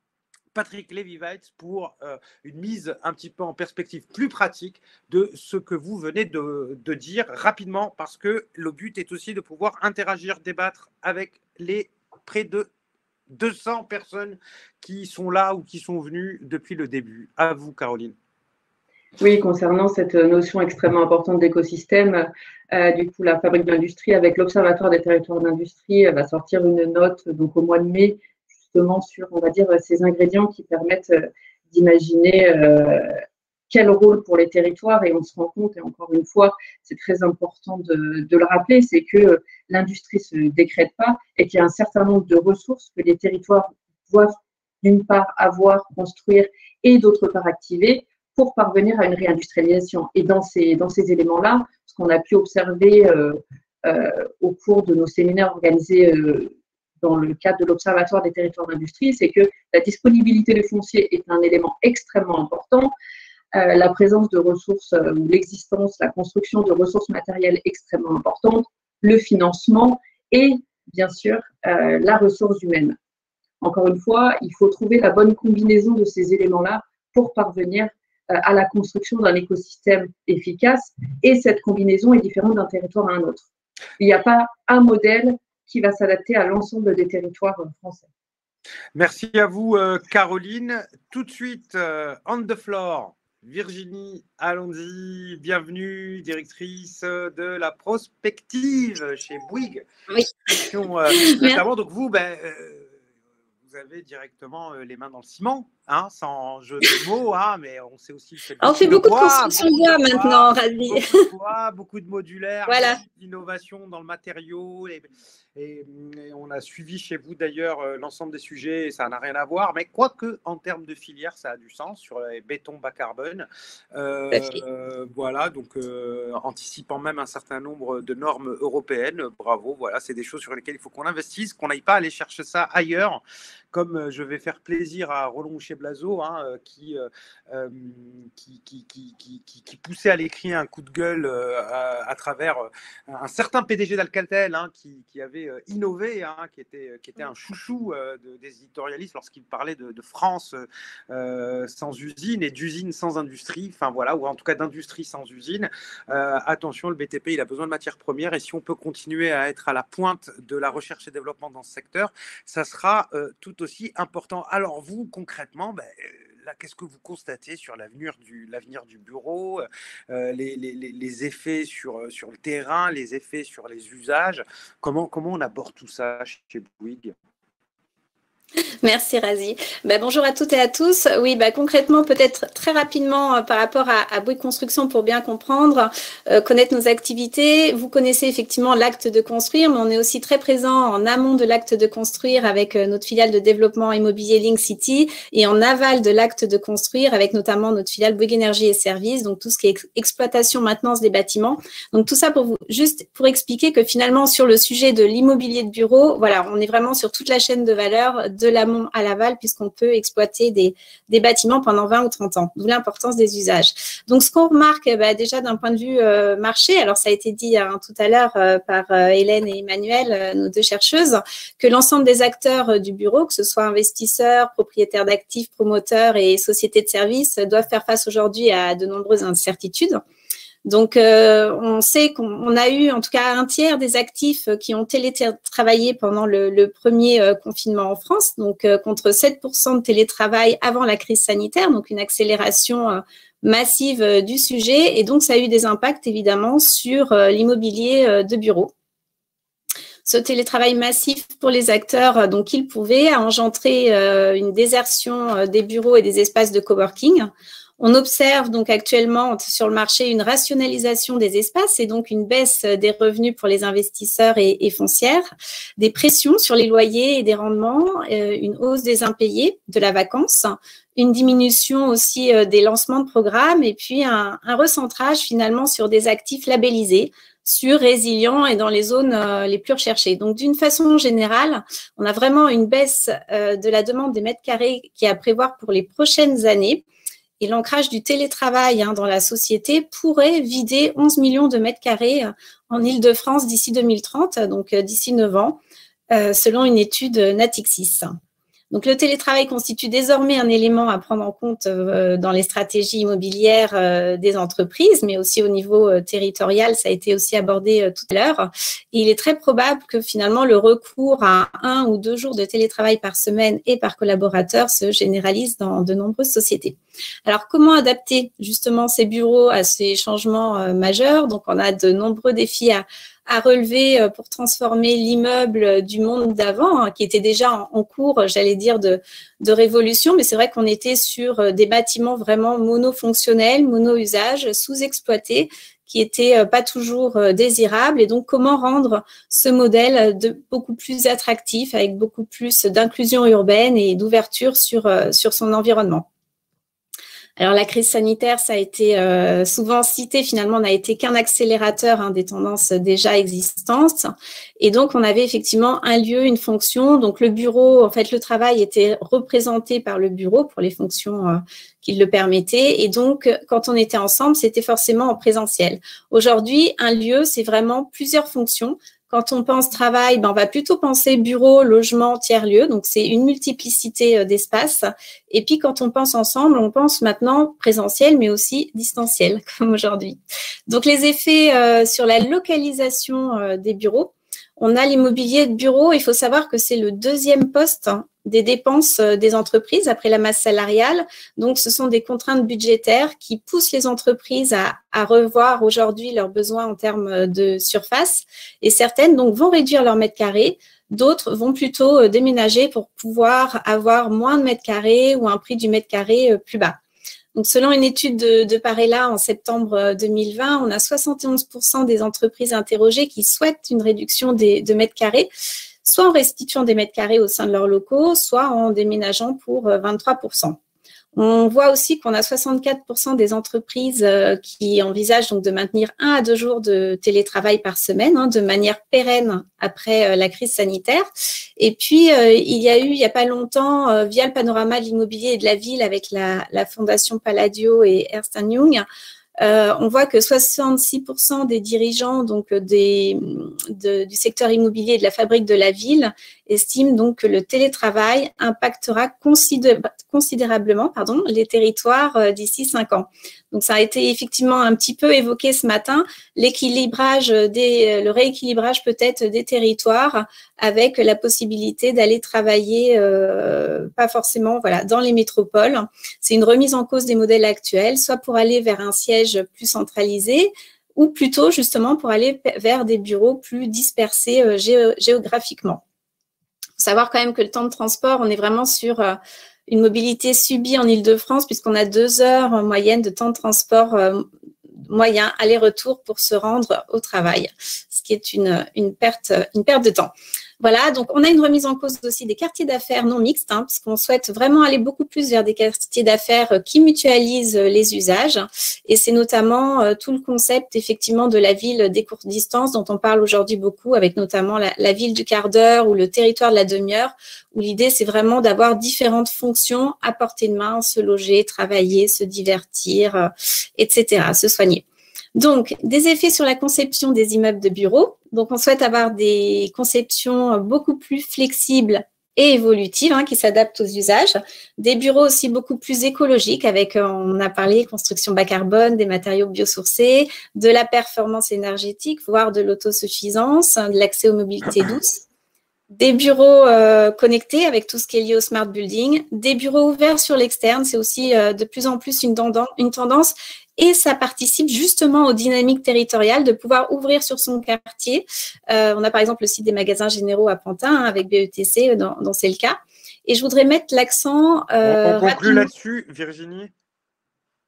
Patrick Lévy-Weitz pour une mise un petit peu en perspective plus pratique de ce que vous venez de dire rapidement, parce que le but est aussi de pouvoir interagir, débattre avec les près de 200 personnes qui sont là ou qui sont venues depuis le début. À vous, Caroline. Oui, concernant cette notion extrêmement importante d'écosystème, du coup, la Fabrique d'Industrie, avec l'Observatoire des territoires d'industrie, va sortir une note donc, au mois de mai, justement sur, on va dire, ces ingrédients qui permettent d'imaginer quel rôle pour les territoires. Et on se rend compte, et encore une fois, c'est très important de le rappeler, c'est que l'industrie ne se décrète pas et qu'il y a un certain nombre de ressources que les territoires doivent d'une part avoir, construire et d'autre part activer pour parvenir à une réindustrialisation. Et dans ces éléments-là, ce qu'on a pu observer au cours de nos séminaires organisés dans le cadre de l'Observatoire des territoires d'industrie, c'est que la disponibilité de foncier est un élément extrêmement important, la présence de ressources ou l'existence, la construction de ressources matérielles extrêmement importantes, le financement et bien sûr la ressource humaine. Encore une fois, il faut trouver la bonne combinaison de ces éléments-là pour parvenir à la construction d'un écosystème efficace, et cette combinaison est différente d'un territoire à un autre. Il n'y a pas un modèle qui va s'adapter à l'ensemble des territoires français. Merci à vous, Caroline. Tout de suite, on the floor, Virginie, allons-y. Bienvenue, directrice de la prospective chez Bouygues. Oui. Notamment, donc vous, vous avez directement les mains dans le ciment, hein, sans jeu de mots, hein, mais on sait aussi que on fait beaucoup de construction bois maintenant, Ravi. Beaucoup de modulaire, voilà. D'innovation dans le matériau, et on a suivi chez vous d'ailleurs l'ensemble des sujets, et ça n'a rien à voir, mais quoique en termes de filière, ça a du sens sur les bétons bas carbone. Voilà, donc anticipant même un certain nombre de normes européennes, bravo, voilà, c'est des choses sur lesquelles il faut qu'on investisse, qu'on n'aille pas aller chercher ça ailleurs, comme je vais faire plaisir à Roland Houchet-Blazo, hein, qui poussait à l'écrit un coup de gueule à travers un certain PDG d'Alcatel, hein, qui avait innové, hein, qui était un chouchou des éditorialistes lorsqu'il parlait de France sans usine et d'usine sans industrie, enfin voilà, ou en tout cas d'industrie sans usine. Attention, le BTP, il a besoin de matières premières, et si on peut continuer à être à la pointe de la recherche et développement dans ce secteur, ça sera tout aussi important. Alors vous, concrètement, là, qu'est-ce que vous constatez sur l'avenir du bureau, les effets sur le terrain, les effets sur les usages, comment on aborde tout ça chez Bouygues? Merci Razi. Bonjour à toutes et à tous. Oui, concrètement, peut-être très rapidement par rapport à Bouygues Construction pour bien comprendre, connaître nos activités. Vous connaissez effectivement l'acte de construire, mais on est aussi très présent en amont de l'acte de construire avec notre filiale de développement immobilier Link City, et en aval de l'acte de construire avec notamment notre filiale Bouygues Énergie et Services, donc tout ce qui est exploitation, maintenance des bâtiments. Donc tout ça juste pour expliquer que finalement sur le sujet de l'immobilier de bureau, voilà, on est vraiment sur toute la chaîne de valeur de l'amont à l'aval, puisqu'on peut exploiter des bâtiments pendant 20 ou 30 ans, d'où l'importance des usages. Donc, ce qu'on remarque déjà d'un point de vue marché, alors ça a été dit tout à l'heure par Hélène et Emmanuel, nos deux chercheuses, que l'ensemble des acteurs du bureau, que ce soit investisseurs, propriétaires d'actifs, promoteurs et sociétés de services, doivent faire face aujourd'hui à de nombreuses incertitudes. Donc, on sait qu'on a eu en tout cas un tiers des actifs qui ont télétravaillé pendant le premier confinement en France, donc contre 7% de télétravail avant la crise sanitaire, donc une accélération massive du sujet, et donc ça a eu des impacts évidemment sur l'immobilier de bureau. Ce télétravail massif pour les acteurs, donc il pouvait engendrer une désertion des bureaux et des espaces de coworking. On observe donc actuellement sur le marché une rationalisation des espaces et donc une baisse des revenus pour les investisseurs et foncières, des pressions sur les loyers et des rendements, une hausse des impayés, de la vacance, une diminution aussi des lancements de programmes, et puis un recentrage finalement sur des actifs labellisés, sûrs, résilients et dans les zones les plus recherchées. Donc, d'une façon générale, on a vraiment une baisse de la demande des mètres carrés qui est à prévoir pour les prochaines années. Et l'ancrage du télétravail dans la société pourrait vider 11 millions de mètres carrés en Île-de-France d'ici 2030, donc d'ici 9 ans, selon une étude Natixis. Donc, le télétravail constitue désormais un élément à prendre en compte dans les stratégies immobilières des entreprises, mais aussi au niveau territorial, ça a été aussi abordé tout à l'heure. Il est très probable que finalement le recours à 1 ou 2 jours de télétravail par semaine et par collaborateur se généralise dans de nombreuses sociétés. Alors, comment adapter justement ces bureaux à ces changements majeurs? Donc, on a de nombreux défis à relever pour transformer l'immeuble du monde d'avant, qui était déjà en cours, j'allais dire, de révolution. Mais c'est vrai qu'on était sur des bâtiments vraiment monofonctionnels, mono-usage, sous-exploités, qui n'étaient pas toujours désirables. Et donc, comment rendre ce modèle beaucoup plus attractif, avec beaucoup plus d'inclusion urbaine et d'ouverture sur son environnement? Alors, la crise sanitaire, ça a été souvent cité, finalement, n'a été qu'un accélérateur des tendances déjà existantes. Et donc, on avait effectivement un lieu, une fonction. Donc, le bureau, en fait, le travail était représenté par le bureau pour les fonctions qui le permettaient. Et donc, quand on était ensemble, c'était forcément en présentiel. Aujourd'hui, un lieu, c'est vraiment plusieurs fonctions. Quand on pense travail, on va plutôt penser bureau, logement, tiers-lieu. Donc, c'est une multiplicité d'espaces. Et puis, quand on pense ensemble, on pense maintenant présentiel, mais aussi distanciel, comme aujourd'hui. Donc, les effets sur la localisation des bureaux. On a l'immobilier de bureau. Il faut savoir que c'est le 2e poste des dépenses des entreprises après la masse salariale. Donc, ce sont des contraintes budgétaires qui poussent les entreprises à revoir aujourd'hui leurs besoins en termes de surface. Et certaines donc vont réduire leurs mètres carrés. D'autres vont plutôt déménager pour pouvoir avoir moins de mètres carrés ou un prix du mètre carré plus bas. Donc, selon une étude de Parella en septembre 2020, on a 71% des entreprises interrogées qui souhaitent une réduction de mètres carrés, soit en restituant des mètres carrés au sein de leurs locaux, soit en déménageant pour 23%. On voit aussi qu'on a 64% des entreprises qui envisagent donc de maintenir 1 à 2 jours de télétravail par semaine, de manière pérenne après la crise sanitaire. Et puis, il y a eu, il n'y a pas longtemps, via le panorama de l'immobilier et de la ville avec la Fondation Palladio et Ernst & Young, on voit que 66% des dirigeants donc du secteur immobilier et de la fabrique de la ville estiment donc que le télétravail impactera considérablement les territoires d'ici 5 ans. Donc, ça a été effectivement un petit peu évoqué ce matin, le rééquilibrage peut-être des territoires avec la possibilité d'aller travailler, pas forcément dans les métropoles. C'est une remise en cause des modèles actuels, soit pour aller vers un siège plus centralisé, ou plutôt justement pour aller vers des bureaux plus dispersés géographiquement. Il faut savoir quand même que le temps de transport, on est vraiment sur une mobilité subie en Île-de-France, puisqu'on a 2 heures en moyenne de temps de transport moyen aller-retour pour se rendre au travail, ce qui est une perte de temps. Voilà, donc on a une remise en cause aussi des quartiers d'affaires non mixtes, puisqu'on souhaite vraiment aller beaucoup plus vers des quartiers d'affaires qui mutualisent les usages. Et c'est notamment tout le concept effectivement de la ville des courtes distances dont on parle aujourd'hui beaucoup, avec notamment la ville du quart d'heure ou le territoire de la demi-heure, où l'idée c'est vraiment d'avoir différentes fonctions à portée de main, se loger, travailler, se divertir, etc., se soigner. Donc, des effets sur la conception des immeubles de bureaux. Donc, on souhaite avoir des conceptions beaucoup plus flexibles et évolutives qui s'adaptent aux usages. Des bureaux aussi beaucoup plus écologiques avec, on a parlé, construction bas carbone, des matériaux biosourcés, de la performance énergétique, voire de l'autosuffisance, de l'accès aux mobilités douces. Des bureaux connectés avec tout ce qui est lié au smart building. Des bureaux ouverts sur l'externe, c'est aussi de plus en plus une tendance. Et ça participe justement aux dynamiques territoriales de pouvoir ouvrir sur son quartier. On a par exemple le site des magasins généraux à Pantin avec BETC, dont c'est le cas. Et je voudrais mettre l'accent… on conclut là-dessus, Virginie.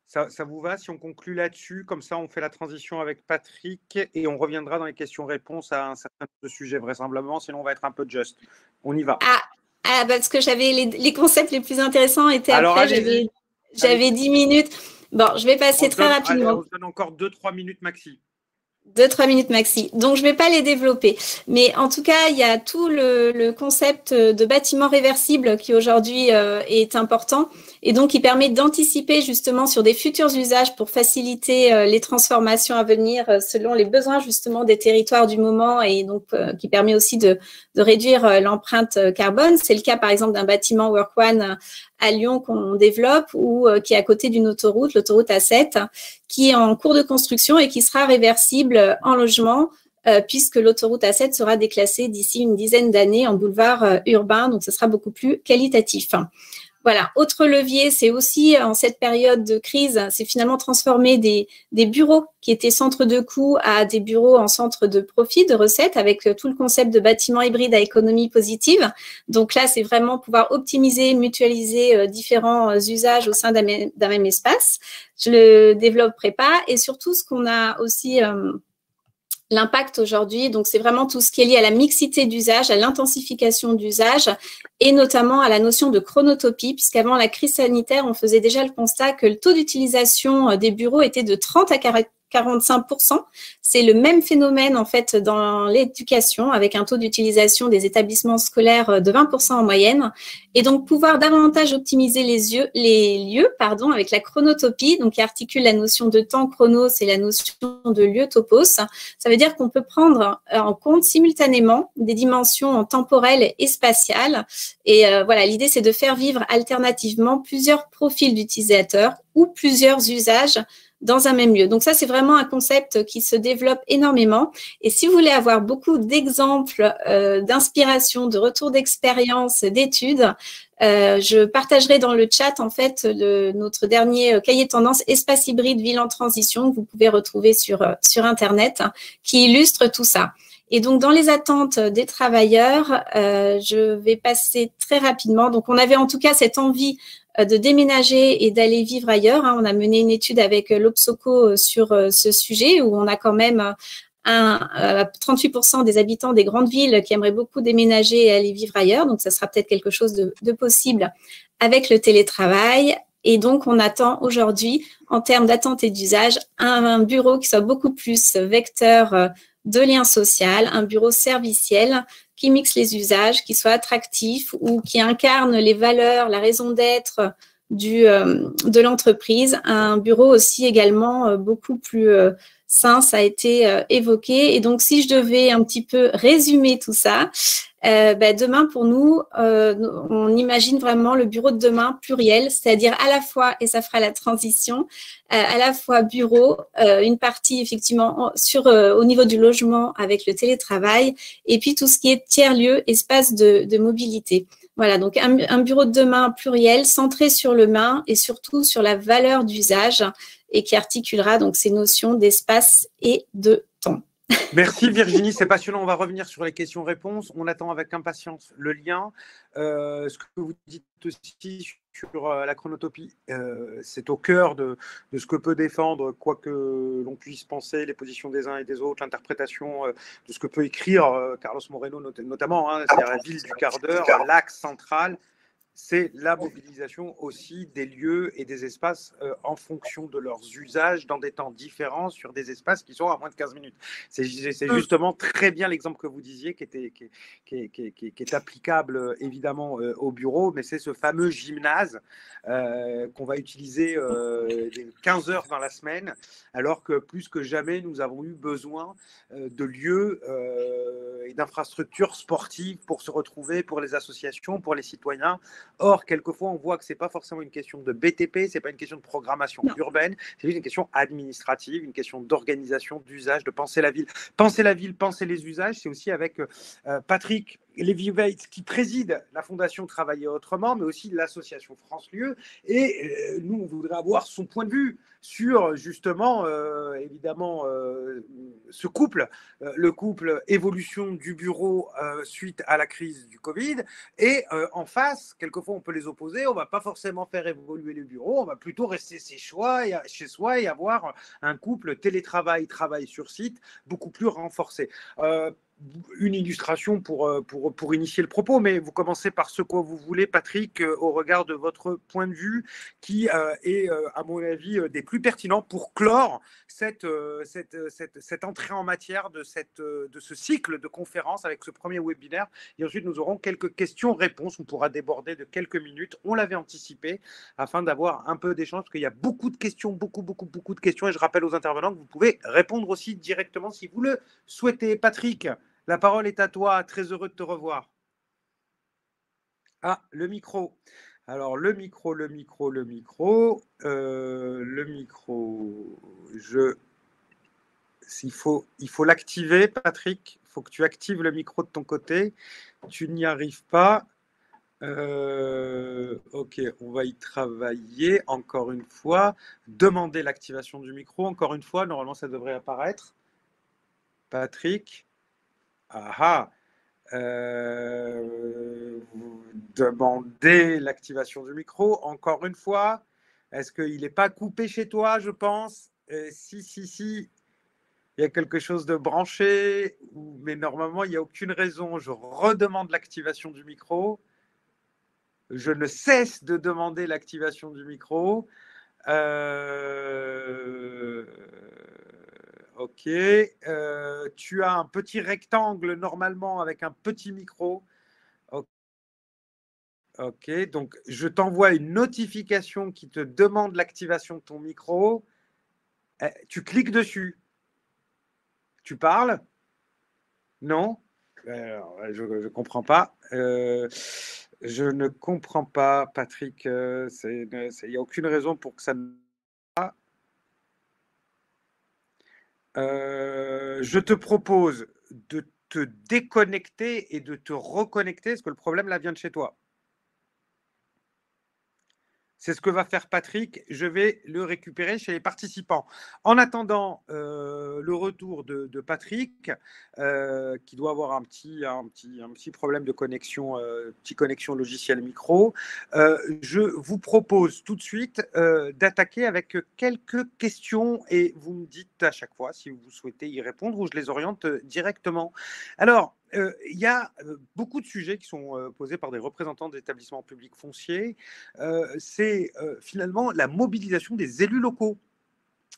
Ça vous va si on conclut là-dessus? Comme ça, on fait la transition avec Patrick et on reviendra dans les questions-réponses à un certain nombre de sujets vraisemblablement, sinon on va être un peu juste. On y va. Parce que j'avais les concepts les plus intéressants étaient après, j'avais 10 minutes. Bon, je vais passer très rapidement. On se donne encore 2-3 minutes maxi. 2-3 minutes maxi. Donc, je ne vais pas les développer. Mais en tout cas, il y a tout le concept de bâtiment réversible qui aujourd'hui est important et donc qui permet d'anticiper justement sur des futurs usages pour faciliter les transformations à venir selon les besoins justement des territoires du moment et donc qui permet aussi de réduire l'empreinte carbone. C'est le cas par exemple d'un bâtiment Work One à Lyon qu'on développe ou qui est à côté d'une autoroute, l'autoroute A7, qui est en cours de construction et qui sera réversible en logement puisque l'autoroute A7 sera déclassée d'ici une dizaine d'années en boulevard urbain, donc ce sera beaucoup plus qualitatif. Voilà, autre levier, c'est aussi en cette période de crise, c'est finalement transformer des bureaux qui étaient centres de coûts à des bureaux en centre de profit, de recettes, avec tout le concept de bâtiment hybride à économie positive. Donc là, c'est vraiment pouvoir optimiser, mutualiser différents usages au sein d'un même espace. Je le développerai pas. Et surtout, ce qu'on a aussi l'impact aujourd'hui, donc c'est vraiment tout ce qui est lié à la mixité d'usage, à l'intensification d'usage et notamment à la notion de chronotopie, puisqu'avant la crise sanitaire, on faisait déjà le constat que le taux d'utilisation des bureaux était de 30 à 45%. C'est le même phénomène en fait dans l'éducation avec un taux d'utilisation des établissements scolaires de 20% en moyenne et donc pouvoir davantage optimiser les lieux avec la chronotopie, donc qui articule la notion de temps chronos et la notion de lieu topos. Ça veut dire qu'on peut prendre en compte simultanément des dimensions temporelles et spatiales et voilà, l'idée c'est de faire vivre alternativement plusieurs profils d'utilisateurs ou plusieurs usages dans un même lieu. Donc ça, c'est vraiment un concept qui se développe énormément. Et si vous voulez avoir beaucoup d'exemples d'inspiration, de retours d'expérience, d'études, je partagerai dans le chat en fait notre dernier cahier tendance espace hybride ville en transition que vous pouvez retrouver sur Internet qui illustre tout ça. Et donc, dans les attentes des travailleurs, je vais passer très rapidement. Donc, on avait en tout cas cette envie de déménager et d'aller vivre ailleurs. On a mené une étude avec l'Obsoco sur ce sujet où on a quand même 38% des habitants des grandes villes qui aimeraient beaucoup déménager et aller vivre ailleurs. Donc, ça sera peut-être quelque chose de possible avec le télétravail. Et donc, on attend aujourd'hui, en termes d'attente et d'usage, un bureau qui soit beaucoup plus vecteur de lien social, un bureau serviciel qui mixe les usages, qui soit attractif ou qui incarne les valeurs, la raison d'être de l'entreprise. Un bureau aussi également beaucoup plus sain, ça a été évoqué. Et donc, si je devais un petit peu résumer tout ça, demain, pour nous, on imagine vraiment le bureau de demain pluriel, c'est-à-dire à la fois, et ça fera la transition, à la fois bureau, une partie effectivement au niveau du logement avec le télétravail, et puis tout ce qui est tiers-lieu, espace de mobilité. Voilà, donc un bureau de demain pluriel, centré sur l'humain et surtout sur la valeur d'usage et qui articulera donc ces notions d'espace et de temps. Merci Virginie, c'est passionnant. On va revenir sur les questions-réponses. On attend avec impatience le lien. Ce que vous dites aussi sur la chronotopie, c'est au cœur de ce que peut défendre, quoi que l'on puisse penser, les positions des uns et des autres, l'interprétation de ce que peut écrire Carlos Moreno notamment, c'est la ville du quart d'heure, l'axe central. C'est la mobilisation aussi des lieux et des espaces en fonction de leurs usages dans des temps différents sur des espaces qui sont à moins de 15 minutes. C'est justement très bien l'exemple que vous disiez qui est applicable évidemment au bureau, mais c'est ce fameux gymnase qu'on va utiliser 15 heures dans la semaine, alors que plus que jamais, nous avons eu besoin de lieux et d'infrastructures sportives pour se retrouver, pour les associations, pour les citoyens. Or, quelquefois, on voit que ce n'est pas forcément une question de BTP, ce n'est pas une question de programmation urbaine, c'est juste une question administrative, une question d'organisation, d'usage, de penser la ville. Penser la ville, penser les usages, c'est aussi avec Patrick Lévy-Weitz qui préside la Fondation Travailler Autrement, mais aussi l'association France Lieu. Et nous, on voudrait avoir son point de vue sur justement, évidemment, ce couple, le couple évolution du bureau suite à la crise du Covid. Et en face, quelquefois, on peut les opposer. On ne va pas forcément faire évoluer le bureau. On va plutôt rester chez soi et avoir un couple télétravail, travail sur site beaucoup plus renforcé. une illustration pour initier le propos, mais vous commencez par ce que vous voulez, Patrick, au regard de votre point de vue, qui est, à mon avis, des plus pertinents pour clore cette entrée en matière de ce cycle de conférences avec ce premier webinaire. Et ensuite, nous aurons quelques questions-réponses. On pourra déborder de quelques minutes. On l'avait anticipé afin d'avoir un peu d'échange, parce qu'il y a beaucoup de questions, beaucoup de questions. Et je rappelle aux intervenants que vous pouvez répondre aussi directement si vous le souhaitez. Patrick, la parole est à toi. Très heureux de te revoir. Ah, le micro. Alors, le micro. Il faut l'activer, Patrick. Il faut que tu actives le micro de ton côté. Tu n'y arrives pas. Ok, on va y travailler encore une fois. Demander l'activation du micro. Encore une fois, normalement, ça devrait apparaître. Patrick. Ah, vous demandez l'activation du micro. Encore une fois. Est-ce qu'il n'est pas coupé chez toi, je pense? Si. Il y a quelque chose de branché, mais normalement, il n'y a aucune raison. Je redemande l'activation du micro. Je ne cesse de demander l'activation du micro. Ok. Tu as un petit rectangle normalement avec un petit micro. Ok. Donc, je t'envoie une notification qui te demande l'activation de ton micro. Tu cliques dessus. Tu parles? Non? Alors, je ne comprends pas. Je ne comprends pas, Patrick. Il n'y a aucune raison pour que ça ne... je te propose de te déconnecter et de te reconnecter, parce que le problème là vient de chez toi. C'est ce que va faire Patrick. Je vais le récupérer chez les participants. En attendant le retour de Patrick, qui doit avoir un petit problème de connexion, petite connexion logiciel micro, je vous propose tout de suite d'attaquer avec quelques questions et vous me dites à chaque fois si vous souhaitez y répondre ou je les oriente directement. Alors, il y a beaucoup de sujets qui sont posés par des représentants des établissements publics fonciers. C'est finalement la mobilisation des élus locaux.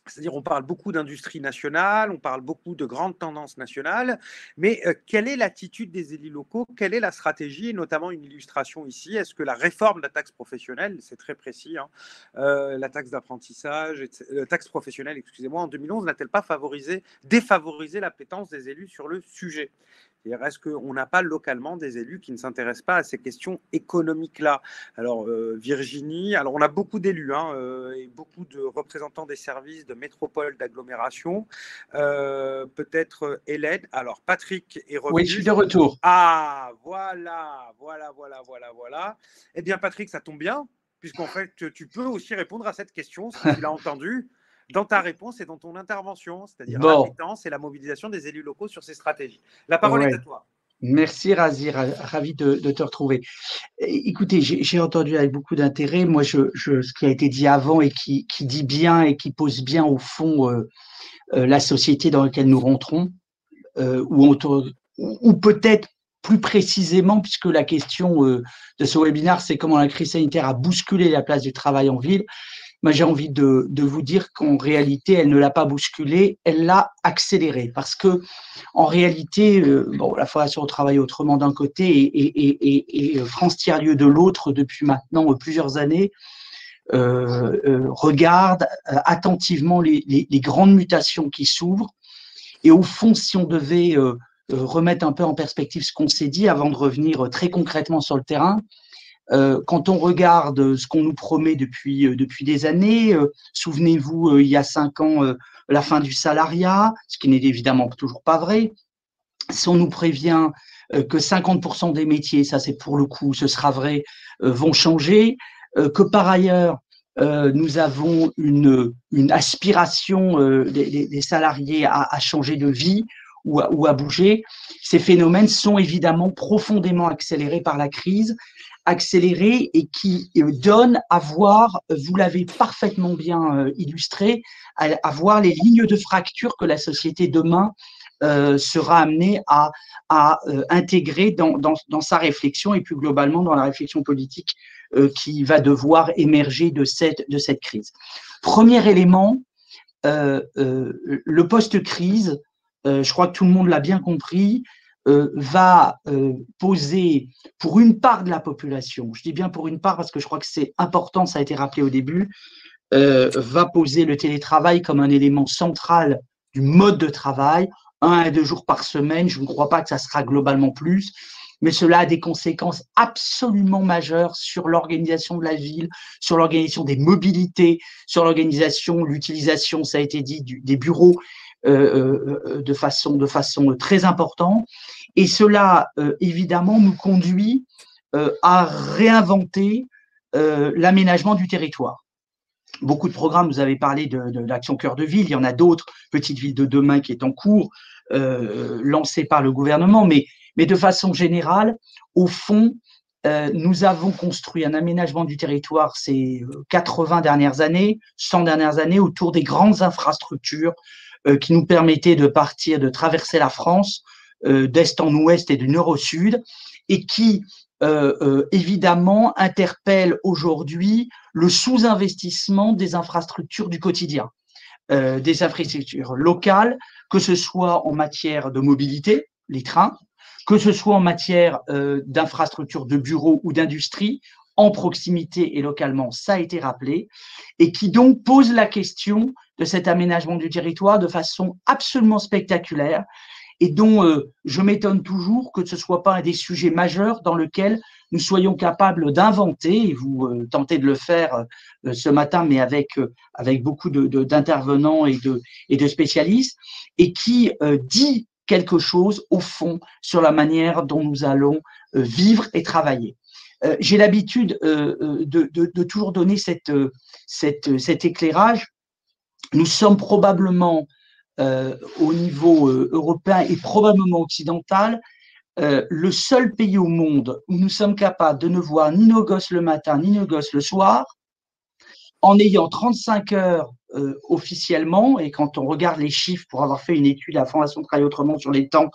C'est-à-dire, on parle beaucoup d'industrie nationale, on parle beaucoup de grandes tendances nationales, mais quelle est l'attitude des élus locaux? Quelle est la stratégie? Et notamment une illustration ici. Est-ce que la réforme de la taxe professionnelle, c'est très précis, hein, la taxe d'apprentissage, taxe professionnelle, excusez-moi, en 2011, n'a-t-elle pas défavorisé l'appétence des élus sur le sujet? Est-ce qu'on n'a pas localement des élus qui ne s'intéressent pas à ces questions économiques-là? Alors, Virginie, alors on a beaucoup d'élus et beaucoup de représentants des services de métropole, d'agglomération. Peut-être Hélène. Alors, Patrick est revenu. Oui, je suis de retour. Ah, voilà. Eh bien, Patrick, ça tombe bien, puisqu'en fait, tu peux aussi répondre à cette question, si tu l'as entendu, dans ta réponse et dans ton intervention, c'est-à-dire l'appétence et la mobilisation des élus locaux sur ces stratégies. La parole est à toi. Merci Razi, ravi de te retrouver. Écoutez, j'ai entendu avec beaucoup d'intérêt, moi, ce qui a été dit avant et qui dit bien et qui pose bien au fond la société dans laquelle nous rentrons, ou peut-être plus précisément, puisque la question de ce webinaire, c'est comment la crise sanitaire a bousculé la place du travail en ville. Moi, j'ai envie de vous dire qu'en réalité, elle ne l'a pas bousculé, elle l'a accéléré. Parce que, en réalité, la Fondation au travail autrement d'un côté et France Tiers-Lieux de l'autre, depuis maintenant plusieurs années, regarde attentivement les grandes mutations qui s'ouvrent. Et au fond, si on devait remettre un peu en perspective ce qu'on s'est dit avant de revenir très concrètement sur le terrain, quand on regarde ce qu'on nous promet depuis des années, souvenez-vous, il y a 5 ans, la fin du salariat, ce qui n'est évidemment toujours pas vrai. Si on nous prévient que 50% des métiers, ça c'est pour le coup, ce sera vrai, vont changer, que par ailleurs, nous avons une aspiration des salariés à changer de vie ou à bouger, ces phénomènes sont évidemment profondément accélérés par la crise, accélérés et qui donnent à voir, vous l'avez parfaitement bien illustré, à voir les lignes de fracture que la société demain sera amené à intégrer dans sa réflexion et plus globalement dans la réflexion politique qui va devoir émerger de cette crise. Premier élément, le post-crise, je crois que tout le monde l'a bien compris, va poser pour une part de la population, je dis bien pour une part parce que je crois que c'est important, ça a été rappelé au début, va poser le télétravail comme un élément central du mode de travail, 1 à 2 jours par semaine, je ne crois pas que ça sera globalement plus, mais cela a des conséquences absolument majeures sur l'organisation de la ville, sur l'organisation des mobilités, sur l'organisation, l'utilisation, ça a été dit, des bureaux de façon très importante. Et cela, évidemment, nous conduit à réinventer l'aménagement du territoire. Beaucoup de programmes, vous avez parlé de l'action cœur de ville, il y en a d'autres, Petite Ville de demain qui est en cours, lancée par le gouvernement, mais de façon générale, au fond, nous avons construit un aménagement du territoire ces 80 dernières années, 100 dernières années, autour des grandes infrastructures qui nous permettaient de partir, de traverser la France d'est en ouest et du nord au sud, et qui, évidemment, interpellent aujourd'hui le sous-investissement des infrastructures du quotidien, des infrastructures locales, que ce soit en matière de mobilité, les trains, que ce soit en matière d'infrastructures de bureaux ou d'industrie, en proximité et localement, ça a été rappelé, et qui donc pose la question de cet aménagement du territoire de façon absolument spectaculaire, et dont je m'étonne toujours que ce ne soit pas un des sujets majeurs dans lequel nous soyons capables d'inventer, et vous tentez de le faire ce matin, mais avec beaucoup d'intervenants et de spécialistes, et qui dit quelque chose, au fond, sur la manière dont nous allons vivre et travailler. J'ai l'habitude de toujours donner cet éclairage. Nous sommes probablement, au niveau européen et probablement occidental, le seul pays au monde où nous sommes capables de ne voir ni nos gosses le matin, ni nos gosses le soir, en ayant 35 heures officiellement, et quand on regarde les chiffres pour avoir fait une étude à la Fondation Travailler Autrement sur les temps,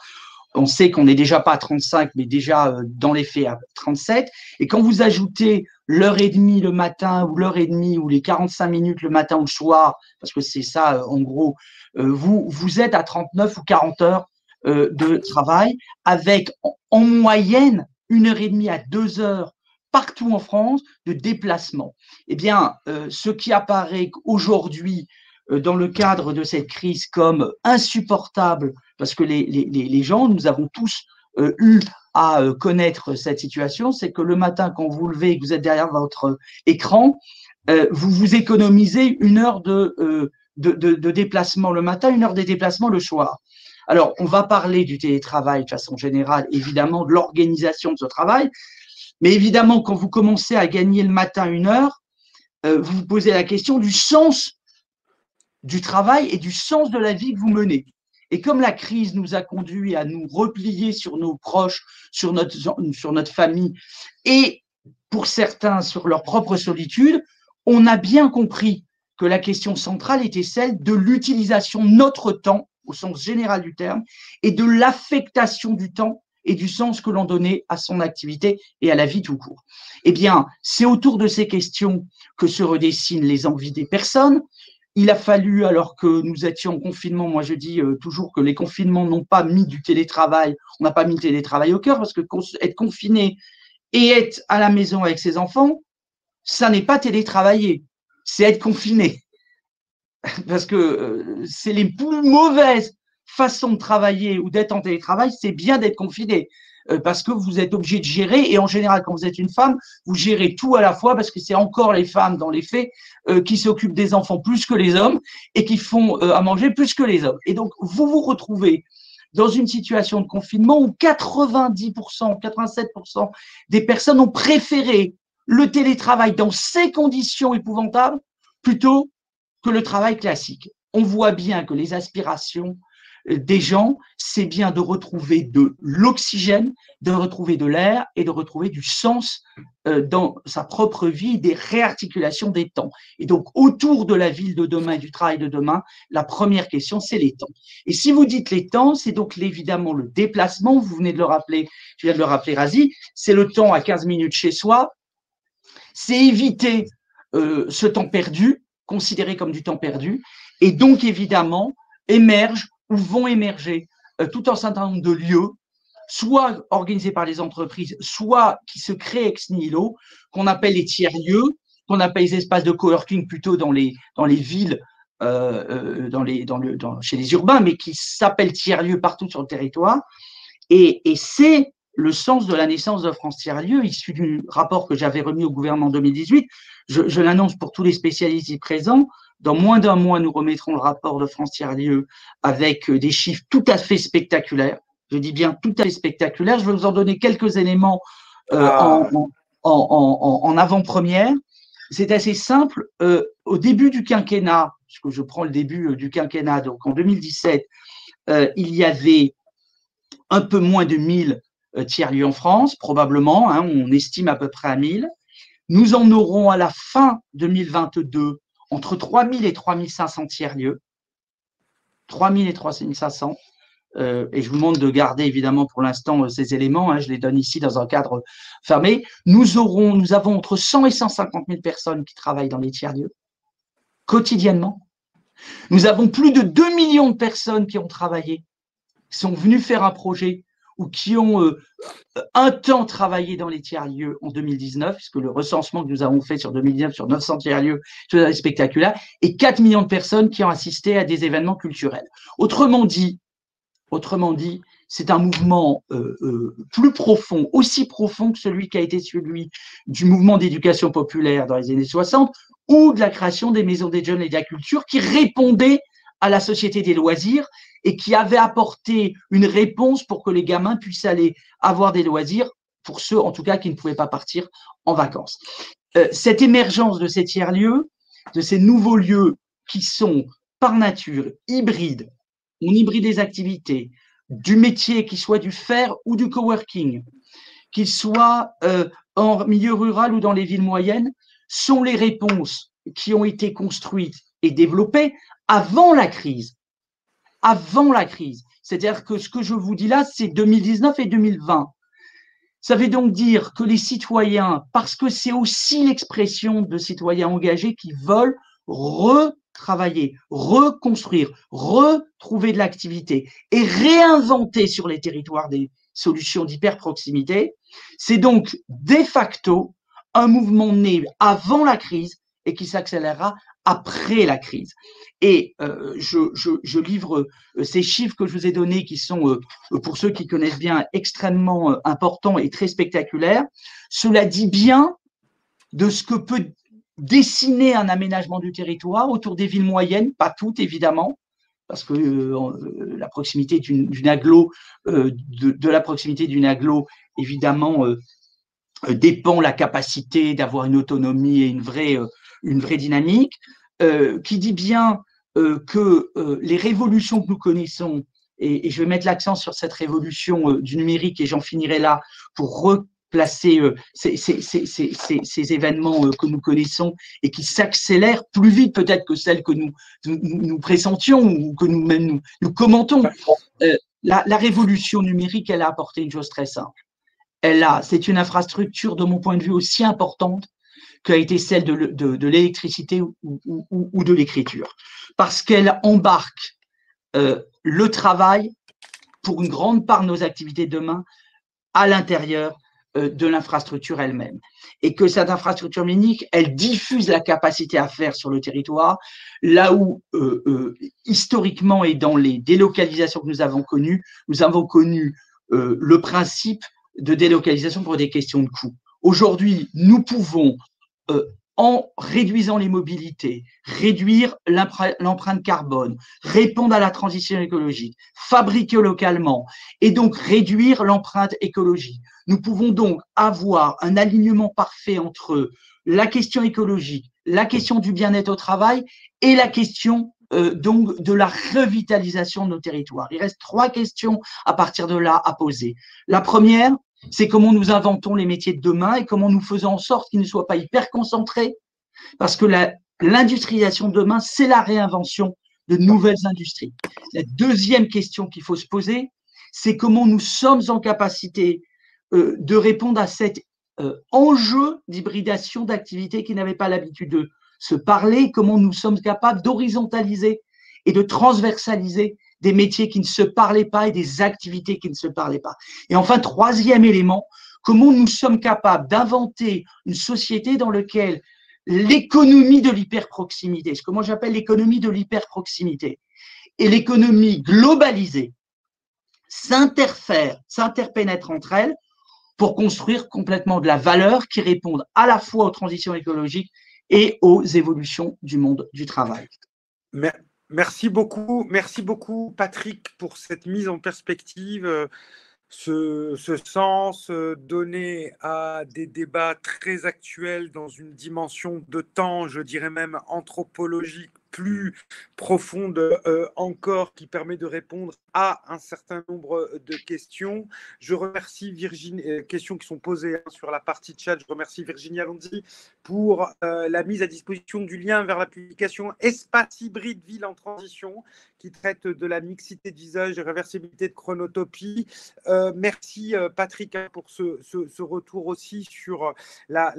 on sait qu'on n'est déjà pas à 35, mais déjà dans les faits à 37. Et quand vous ajoutez l'heure et demie le matin ou l'heure et demie ou les 45 minutes le matin ou le soir, parce que c'est ça en gros, vous êtes à 39 ou 40 heures de travail, avec en moyenne 1h30 à 2 heures partout en France de déplacement. Eh bien, ce qui apparaît aujourd'hui dans le cadre de cette crise comme insupportable, parce que les gens, nous avons tous eu à connaître cette situation, c'est que le matin, quand vous vous levez et que vous êtes derrière votre écran, vous vous économisez 1 heure de déplacement le matin, 1 heure de déplacement le soir. Alors, on va parler du télétravail de façon générale, évidemment, de l'organisation de ce travail, mais évidemment, quand vous commencez à gagner le matin 1 heure, vous vous posez la question du sens du travail et du sens de la vie que vous menez. Et comme la crise nous a conduit à nous replier sur nos proches, sur notre famille, et pour certains sur leur propre solitude, on a bien compris que la question centrale était celle de l'utilisation de notre temps, au sens général du terme, et de l'affectation du temps et du sens que l'on donnait à son activité et à la vie tout court. Eh bien, c'est autour de ces questions que se redessinent les envies des personnes. Il a fallu, alors que nous étions en confinement, moi je dis toujours que les confinements n'ont pas mis du télétravail, on n'a pas mis le télétravail au cœur, parce que être confiné et être à la maison avec ses enfants, ça n'est pas télétravailler, c'est être confiné. Parce que c'est les plus mauvaises façons de travailler ou d'être en télétravail, c'est bien d'être confiné. Parce que vous êtes obligé de gérer, et en général, quand vous êtes une femme, vous gérez tout à la fois, parce que c'est encore les femmes, dans les faits, qui s'occupent des enfants plus que les hommes, et qui font à manger plus que les hommes. Et donc, vous vous retrouvez dans une situation de confinement où 90%, 87% des personnes ont préféré le télétravail dans ces conditions épouvantables, plutôt que le travail classique. On voit bien que les aspirations, des gens, c'est bien de retrouver de l'oxygène, de retrouver de l'air et de retrouver du sens dans sa propre vie, des réarticulations des temps. Et donc, autour de la ville de demain et du travail de demain, la première question, c'est les temps. Et si vous dites les temps, c'est donc évidemment le déplacement, vous venez de le rappeler, je viens de le rappeler, Razi, c'est le temps à 15 minutes chez soi, c'est éviter ce temps perdu, considéré comme du temps perdu, et donc évidemment, émergent ou vont émerger tout un certain nombre de lieux, soit organisés par les entreprises, soit qui se créent ex nihilo, qu'on appelle les tiers-lieux, qu'on appelle les espaces de coworking plutôt dans les villes, chez les urbains, mais qui s'appellent tiers-lieux partout sur le territoire. Et c'est le sens de la naissance de France Tiers-Lieux, issu du rapport que j'avais remis au gouvernement en 2018. Je l'annonce pour tous les spécialistes y présents. Dans moins d'un mois, nous remettrons le rapport de France Tiers-Lieux avec des chiffres tout à fait spectaculaires. Je dis bien tout à fait spectaculaires. Je vais vous en donner quelques éléments en avant-première. C'est assez simple. Au début du quinquennat, puisque je prends le début du quinquennat, donc en 2017, il y avait un peu moins de 1000 tiers-lieux en France, probablement, hein, on estime à peu près à 1000. Nous en aurons à la fin 2022 entre 3000 et 3500 tiers-lieux. 3000 et 3500. Et je vous demande de garder évidemment pour l'instant ces éléments, hein, je les donne ici dans un cadre fermé. Nous avons entre 100 et 150 000 personnes qui travaillent dans les tiers-lieux quotidiennement. Nous avons plus de 2 millions de personnes qui ont travaillé, qui sont venues faire un projet ou qui ont un temps travaillé dans les tiers-lieux en 2019, puisque le recensement que nous avons fait sur 2019 sur 900 tiers-lieux, c'est spectaculaire, et 4 millions de personnes qui ont assisté à des événements culturels. Autrement dit, c'est un mouvement plus profond, aussi profond que celui qui a été celui du mouvement d'éducation populaire dans les années 60 ou de la création des maisons des jeunes et de la culture qui répondait à la société des loisirs et qui avait apporté une réponse pour que les gamins puissent aller avoir des loisirs, pour ceux en tout cas qui ne pouvaient pas partir en vacances. Cette émergence de ces tiers-lieux, de ces nouveaux lieux qui sont par nature hybrides, on hybride des activités, du métier, qu'il soit du faire ou du coworking, qu'il soit en milieu rural ou dans les villes moyennes, sont les réponses qui ont été construites et développées avant la crise. Avant la crise. C'est-à-dire que ce que je vous dis là, c'est 2019 et 2020. Ça veut donc dire que les citoyens, parce que c'est aussi l'expression de citoyens engagés qui veulent retravailler, reconstruire, retrouver de l'activité et réinventer sur les territoires des solutions d'hyperproximité, c'est donc de facto un mouvement né avant la crise et qui s'accélérera après la crise. Et je livre ces chiffres que je vous ai donnés qui sont, pour ceux qui connaissent bien, extrêmement importants et très spectaculaires. Cela dit bien de ce que peut dessiner un aménagement du territoire autour des villes moyennes, pas toutes évidemment, parce que la proximité d'une agglo, de la proximité d'une agglo, évidemment, dépend la capacité d'avoir une autonomie et une vraie dynamique, qui dit bien que les révolutions que nous connaissons, et je vais mettre l'accent sur cette révolution du numérique et j'en finirai là pour replacer ces événements que nous connaissons et qui s'accélèrent plus vite peut-être que celles que nous pressentions ou que nous commentons. La révolution numérique, elle a apporté une chose très simple. C'est une infrastructure, de mon point de vue, aussi importante qu'a été celle de l'électricité ou de l'écriture. Parce qu'elle embarque le travail pour une grande part de nos activités de demain à l'intérieur de l'infrastructure elle-même. Et que cette infrastructure numérique, elle diffuse la capacité à faire sur le territoire, là où, historiquement et dans les délocalisations que nous avons connues le principe de délocalisation pour des questions de coût. Aujourd'hui, nous pouvons, en réduisant les mobilités, réduire l'empreinte carbone, répondre à la transition écologique, fabriquer localement et donc réduire l'empreinte écologique. Nous pouvons donc avoir un alignement parfait entre la question écologique, la question du bien-être au travail et la question donc de la revitalisation de nos territoires. Il reste 3 questions à partir de là à poser. La première, c'est comment nous inventons les métiers de demain et comment nous faisons en sorte qu'ils ne soient pas hyper concentrés, parce que l'industrialisation de demain, c'est la réinvention de nouvelles industries. La deuxième question qu'il faut se poser, c'est comment nous sommes en capacité de répondre à cet enjeu d'hybridation d'activités qui n'avaient pas l'habitude de se parler, comment nous sommes capables d'horizontaliser et de transversaliser des métiers qui ne se parlaient pas et des activités qui ne se parlaient pas. Et enfin, troisième élément, comment nous sommes capables d'inventer une société dans laquelle l'économie de l'hyperproximité, ce que moi j'appelle l'économie de l'hyperproximité, et l'économie globalisée s'interpénètrent entre elles pour construire complètement de la valeur qui réponde à la fois aux transitions écologiques et aux évolutions du monde du travail. Merci beaucoup Patrick pour cette mise en perspective, ce sens donné à des débats très actuels dans une dimension de temps, je dirais même anthropologique, plus profonde encore, qui permet de répondre à un certain nombre de questions. Je remercie Virginie, questions qui sont posées sur la partie chat. Je remercie Virginie Alonzi pour la mise à disposition du lien vers la publication Espace hybride ville en transition, qui traite de la mixité de visage et réversibilité de chronotopie. Merci Patrick pour ce retour aussi sur la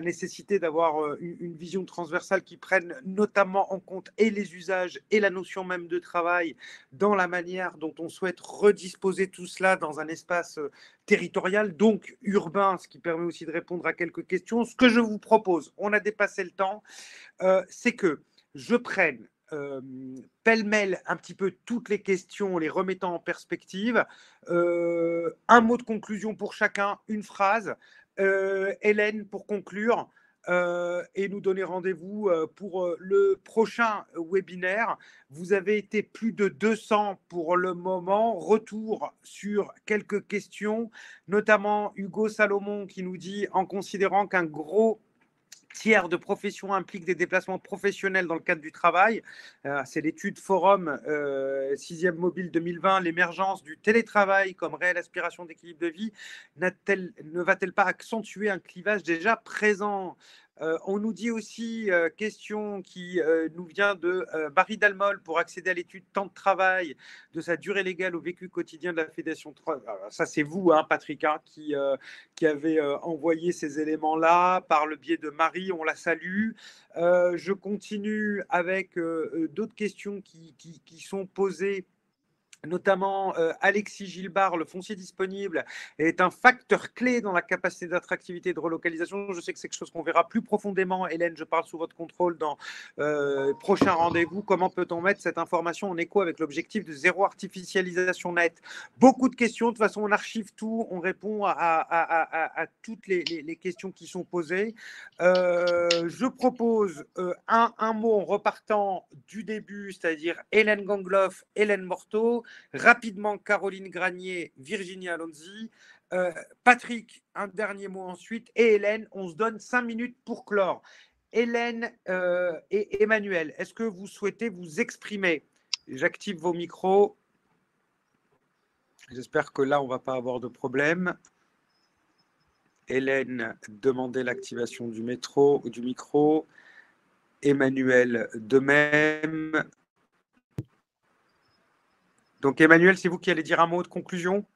nécessité d'avoir une vision transversale qui prenne notamment en compte et les usages et la notion même de travail dans la manière dont on souhaite redisposer tout cela dans un espace territorial, donc urbain, ce qui permet aussi de répondre à quelques questions. Ce que je vous propose, on a dépassé le temps, c'est que je prenne pêle-mêle un petit peu toutes les questions, les remettant en perspective. Un mot de conclusion pour chacun, une phrase. Hélène, pour conclure, et nous donner rendez-vous pour le prochain webinaire. Vous avez été plus de 200 pour le moment. Retour sur quelques questions, notamment Hugo Salomon qui nous dit, en considérant qu'un gros tiers de profession implique des déplacements professionnels dans le cadre du travail. C'est l'étude Forum 6e Mobile 2020, l'émergence du télétravail comme réelle aspiration d'équilibre de vie ne va-t-elle pas accentuer un clivage déjà présent? On nous dit aussi, question qui nous vient de Barry Dalmol, pour accéder à l'étude temps de travail, de sa durée légale au vécu quotidien de la Fédération. Ça, c'est vous, hein, Patrick, hein, qui avez envoyé ces éléments-là par le biais de Marie. On la salue. Je continue avec d'autres questions qui sont posées. Notamment Alexis Gilbert, le foncier disponible est un facteur clé dans la capacité d'attractivité et de relocalisation. Je sais que c'est quelque chose qu'on verra plus profondément. Hélène, je parle sous votre contrôle dans prochain rendez-vous. Comment peut-on mettre cette information en écho avec l'objectif de zéro artificialisation nette? Beaucoup de questions. De toute façon, on archive tout. On répond à toutes les questions qui sont posées. Je propose un mot en repartant du début, c'est-à-dire Hélène Gangloff, Hélène Morteau. Rapidement, Caroline Granier, Virginie Alonzi, Patrick, un dernier mot ensuite, et Hélène, on se donne 5 minutes pour clore. Hélène et Emmanuel, est-ce que vous souhaitez vous exprimer? J'active vos micros. J'espère que là, on ne va pas avoir de problème. Hélène, demandez l'activation du micro. Emmanuel, de même. Donc, Emmanuel, c'est vous qui allez dire un mot de conclusion?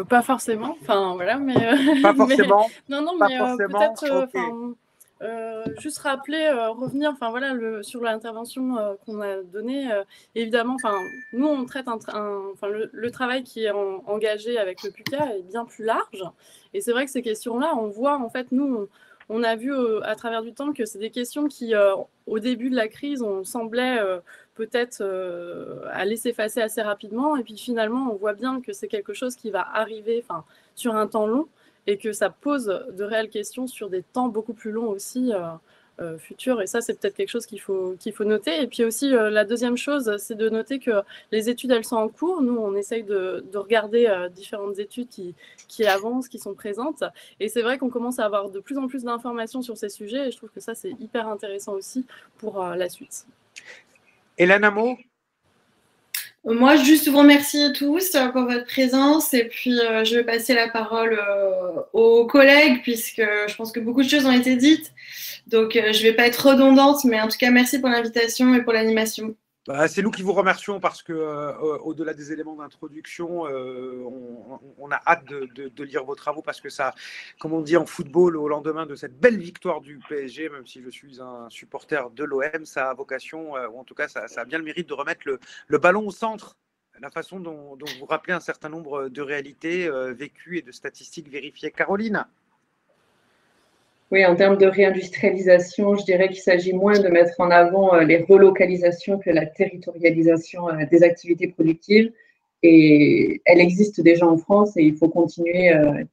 Pas forcément, enfin voilà, mais pas forcément. Mais, non, mais peut-être, juste rappeler, revenir, enfin voilà, sur l'intervention qu'on a donnée. Évidemment, enfin nous on traite le travail qui est engagé avec le PUCA est bien plus large, et c'est vrai que ces questions-là, on voit en fait nous. On a vu à travers du temps que c'est des questions qui, au début de la crise, on semblait peut-être aller s'effacer assez rapidement. Et puis finalement, on voit bien que c'est quelque chose qui va arriver sur un temps long et que ça pose de réelles questions sur des temps beaucoup plus longs aussi futures. Et ça, c'est peut-être quelque chose qu'il faut noter. Et puis aussi, la deuxième chose, c'est de noter que les études, elles sont en cours. Nous, on essaye de regarder différentes études qui avancent, qui sont présentes. Et c'est vrai qu'on commence à avoir de plus en plus d'informations sur ces sujets. Et je trouve que ça, c'est hyper intéressant aussi pour la suite. Hélène, un mot ? Moi, juste vous remercier tous pour votre présence et puis je vais passer la parole aux collègues puisque je pense que beaucoup de choses ont été dites. Donc, je ne vais pas être redondante, mais en tout cas, merci pour l'invitation et pour l'animation. C'est nous qui vous remercions parce que, au-delà des éléments d'introduction, on a hâte de lire vos travaux parce que ça, comme on dit en football, au lendemain de cette belle victoire du PSG, même si je suis un supporter de l'OM, ça a vocation, ou en tout cas, ça a bien le mérite de remettre le ballon au centre. La façon dont vous rappelez un certain nombre de réalités vécues et de statistiques vérifiées. Caroline ? Oui, en termes de réindustrialisation, je dirais qu'il s'agit moins de mettre en avant les relocalisations que la territorialisation des activités productives. Et elle existe déjà en France et il faut continuer à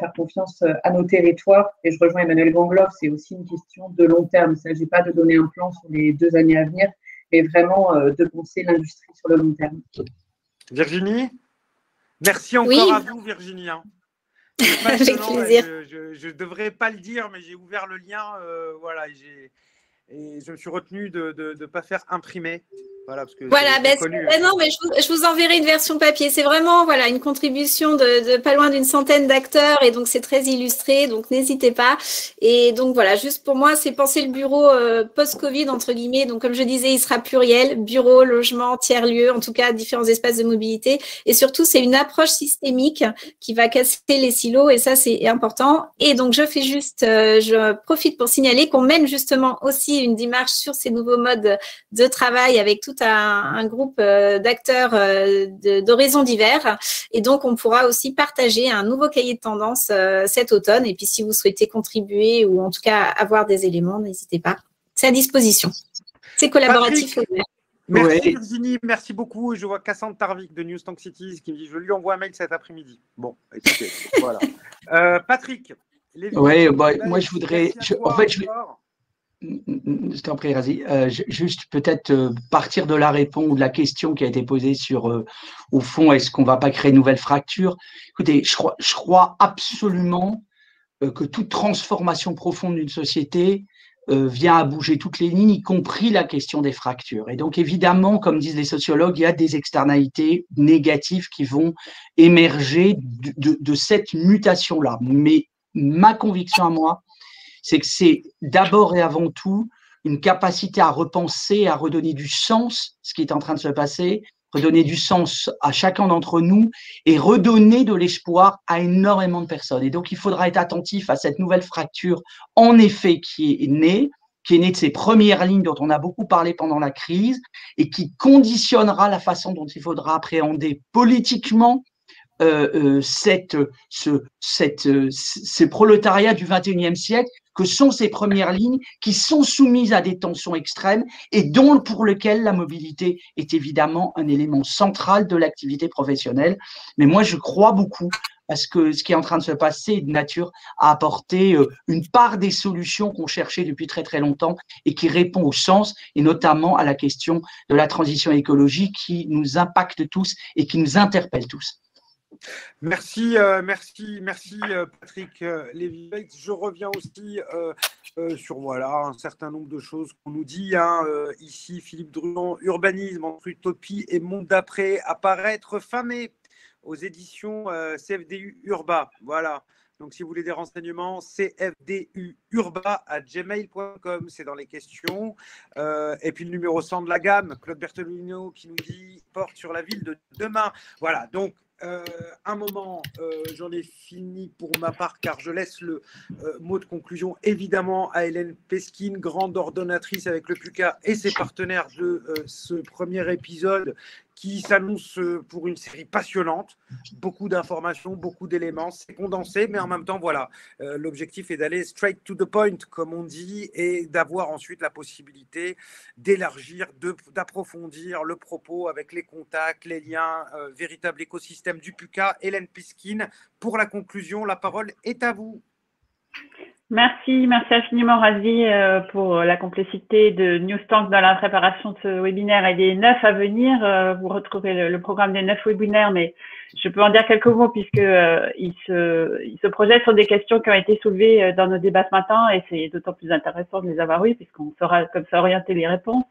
faire confiance à nos territoires. Et je rejoins Emmanuel Gangloff, c'est aussi une question de long terme. Il ne s'agit pas de donner un plan sur les 2 années à venir, mais vraiment de penser l'industrie sur le long terme. Virginie ? Merci encore à vous, Virginie. Avec plaisir. Je ne devrais pas le dire, mais j'ai ouvert le lien, voilà, et je me suis retenu de ne pas faire imprimer. Voilà, parce que non, mais je vous enverrai une version papier. C'est vraiment une contribution de pas loin d'une centaine d'acteurs et donc c'est très illustré, donc n'hésitez pas. Et donc voilà, juste pour moi, c'est penser le bureau post-Covid, entre guillemets. Donc comme je disais, il sera pluriel, bureau, logement, tiers-lieu, en tout cas différents espaces de mobilité. Et surtout, c'est une approche systémique qui va casser les silos et ça, c'est important. Et donc je profite pour signaler qu'on mène justement aussi une démarche sur ces nouveaux modes de travail avec tout un groupe d'acteurs d'horizons divers. Et donc, on pourra aussi partager un nouveau cahier de tendance cet automne. Et puis, si vous souhaitez contribuer ou en tout cas avoir des éléments, n'hésitez pas. C'est à disposition. C'est collaboratif. Patrick, merci Virginie, merci beaucoup. Je vois Cassandre Tarvik de News Tank Cities qui me dit je lui envoie un mail cet après-midi. Bon, écoutez, voilà. Patrick. Moi, je voudrais. Je t'en prie, Razi. Juste peut-être partir de la réponse ou de la question qui a été posée sur, au fond, est-ce qu'on ne va pas créer de nouvelles fractures? Écoutez, je crois absolument que toute transformation profonde d'une société vient à bouger toutes les lignes, y compris la question des fractures. Et donc, évidemment, comme disent les sociologues, il y a des externalités négatives qui vont émerger de cette mutation-là. Mais ma conviction à moi, c'est que c'est d'abord et avant tout une capacité à repenser, à redonner du sens ce qui est en train de se passer, redonner du sens à chacun d'entre nous et redonner de l'espoir à énormément de personnes. Et donc, il faudra être attentif à cette nouvelle fracture, en effet, qui est née de ces premières lignes dont on a beaucoup parlé pendant la crise et qui conditionnera la façon dont il faudra appréhender politiquement ce prolétariat du 21e siècle que sont ces premières lignes qui sont soumises à des tensions extrêmes et pour lequel la mobilité est évidemment un élément central de l'activité professionnelle. Mais moi, je crois beaucoup parce que ce qui est en train de se passer est de nature à apporter une part des solutions qu'on cherchait depuis très très longtemps et qui répond au sens et notamment à la question de la transition écologique qui nous impacte tous et qui nous interpelle tous. Merci Patrick Lévy. Je reviens aussi sur un certain nombre de choses qu'on nous dit. Ici, Philippe Druon, Urbanisme entre utopie et monde d'après, apparaître fin mai aux éditions CFDU Urba. Voilà. Donc, si vous voulez des renseignements, cfduurba@gmail.com, c'est dans les questions. Et puis, le numéro 100 de la gamme, Claude Bertolino qui nous dit porte sur la ville de demain. Voilà. Donc, un moment, j'en ai fini pour ma part car je laisse le mot de conclusion évidemment à Hélène Pesquine, grande ordonnatrice avec le PUCA et ses partenaires de ce premier épisode qui s'annonce pour une série passionnante, beaucoup d'informations, beaucoup d'éléments, c'est condensé, mais en même temps, voilà, l'objectif est d'aller straight to the point, comme on dit, et d'avoir ensuite la possibilité d'élargir, d'approfondir le propos avec les contacts, les liens, véritable écosystème du PUCA. Hélène Pesquine, pour la conclusion, la parole est à vous. Merci infiniment Razi pour la complicité de Newstank dans la préparation de ce webinaire et des 9 à venir. Vous retrouvez le programme des 9 webinaires, mais je peux en dire quelques mots puisque il se projette sur des questions qui ont été soulevées dans nos débats ce matin et c'est d'autant plus intéressant de les avoir eues puisqu'on saura comme ça orienter les réponses.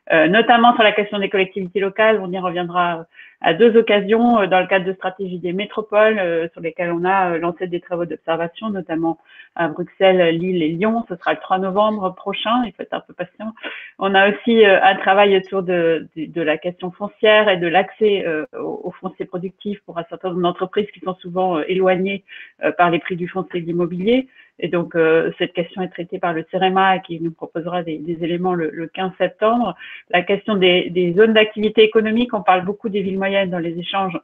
Notamment sur la question des collectivités locales, on y reviendra à 2 occasions dans le cadre de stratégie des métropoles sur lesquelles on a lancé des travaux d'observation, notamment à Bruxelles, Lille et Lyon. Ce sera le 3 novembre prochain, il faut être un peu patient. On a aussi un travail autour de la question foncière et de l'accès au foncier productif pour un certain nombre d'entreprises qui sont souvent éloignées par les prix du foncier de l'immobilier. Et donc, cette question est traitée par le CEREMA qui nous proposera des éléments le 15 septembre. La question des zones d'activité économique, on parle beaucoup des villes moyennes dans les échanges.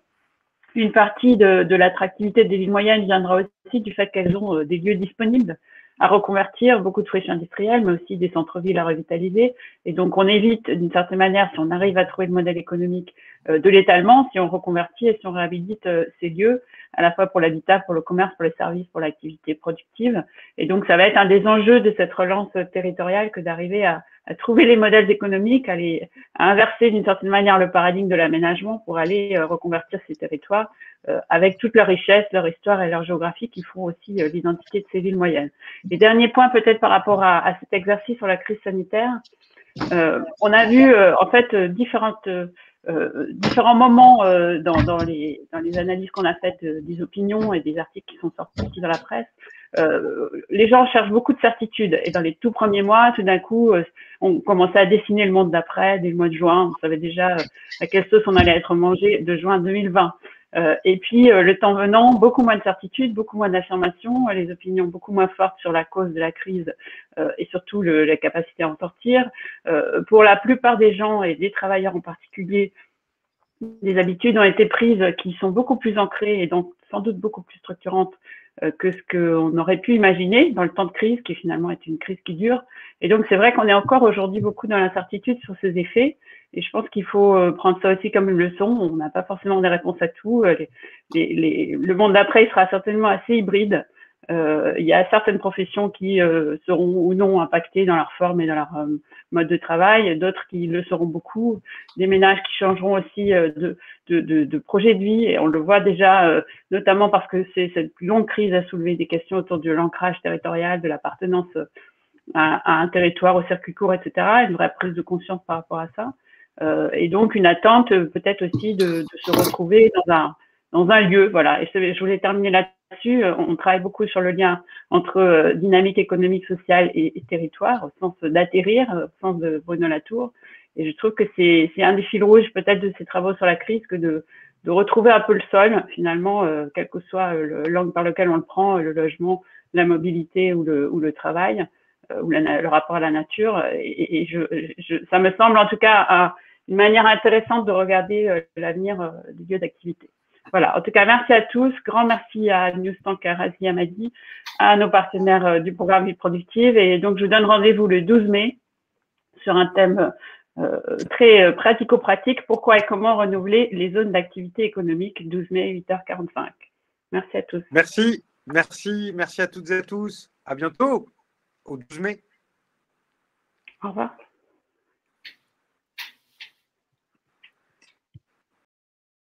Une partie de l'attractivité des villes moyennes viendra aussi du fait qu'elles ont des lieux disponibles à reconvertir, beaucoup de friches industrielles, mais aussi des centres-villes à revitaliser. Et donc, on évite, d'une certaine manière, si on arrive à trouver le modèle économique de l'étalement, si on reconvertit et si on réhabilite ces lieux, à la fois pour l'habitat, pour le commerce, pour les services, pour l'activité productive. Et donc, ça va être un des enjeux de cette relance territoriale que d'arriver à trouver les modèles économiques, à inverser d'une certaine manière le paradigme de l'aménagement pour aller reconvertir ces territoires avec toute leur richesse, leur histoire et leur géographie qui font aussi l'identité de ces villes moyennes. Et dernier point peut-être par rapport à cet exercice sur la crise sanitaire, on a vu en fait différents moments dans les analyses qu'on a faites des opinions et des articles qui sont sortis dans la presse. Les gens cherchent beaucoup de certitudes et dans les tout premiers mois, tout d'un coup, on commençait à dessiner le monde d'après, dès le mois de juin. On savait déjà à quelle sauce on allait être mangé de juin 2020. Et puis, le temps venant, beaucoup moins de certitudes, beaucoup moins d'affirmations, les opinions beaucoup moins fortes sur la cause de la crise et surtout la capacité à en sortir. Pour la plupart des gens et des travailleurs en particulier, des habitudes ont été prises qui sont beaucoup plus ancrées et donc sans doute beaucoup plus structurantes que ce qu'on aurait pu imaginer dans le temps de crise, qui finalement est une crise qui dure. Et donc, c'est vrai qu'on est encore aujourd'hui beaucoup dans l'incertitude sur ces effets. Et je pense qu'il faut prendre ça aussi comme une leçon. On n'a pas forcément des réponses à tout. Le monde d'après, il sera certainement assez hybride. Il y a certaines professions qui seront ou non impactées dans leur forme et dans leur mode de travail, d'autres qui le seront beaucoup, des ménages qui changeront aussi de projet de vie, et on le voit déjà, notamment parce que cette longue crise a soulevé des questions autour de l'ancrage territorial, de l'appartenance à un territoire, au circuit court, etc., une vraie prise de conscience par rapport à ça, et donc une attente peut-être aussi de se retrouver dans un lieu, voilà. Et je voulais terminer là-dessus. On travaille beaucoup sur le lien entre dynamique économique, sociale et territoire, au sens d'atterrir, au sens de Bruno Latour. Et je trouve que c'est un des fils rouges peut-être de ces travaux sur la crise que de retrouver un peu le sol, finalement, quel que soit l'angle par lequel on le prend, le logement, la mobilité ou le travail, ou le rapport à la nature. Et ça me semble en tout cas une manière intéressante de regarder l'avenir des lieux d'activité. Voilà, en tout cas, merci à tous. Grand merci à Newstank, à Razi Hamadi, à nos partenaires du programme Vie Productive. Et donc, je vous donne rendez-vous le 12 mai sur un thème très pratico-pratique. Pourquoi et comment renouveler les zones d'activité économique, 12 mai, 8h45. Merci à tous. Merci à toutes et à tous. À bientôt, au 12 mai. Au revoir.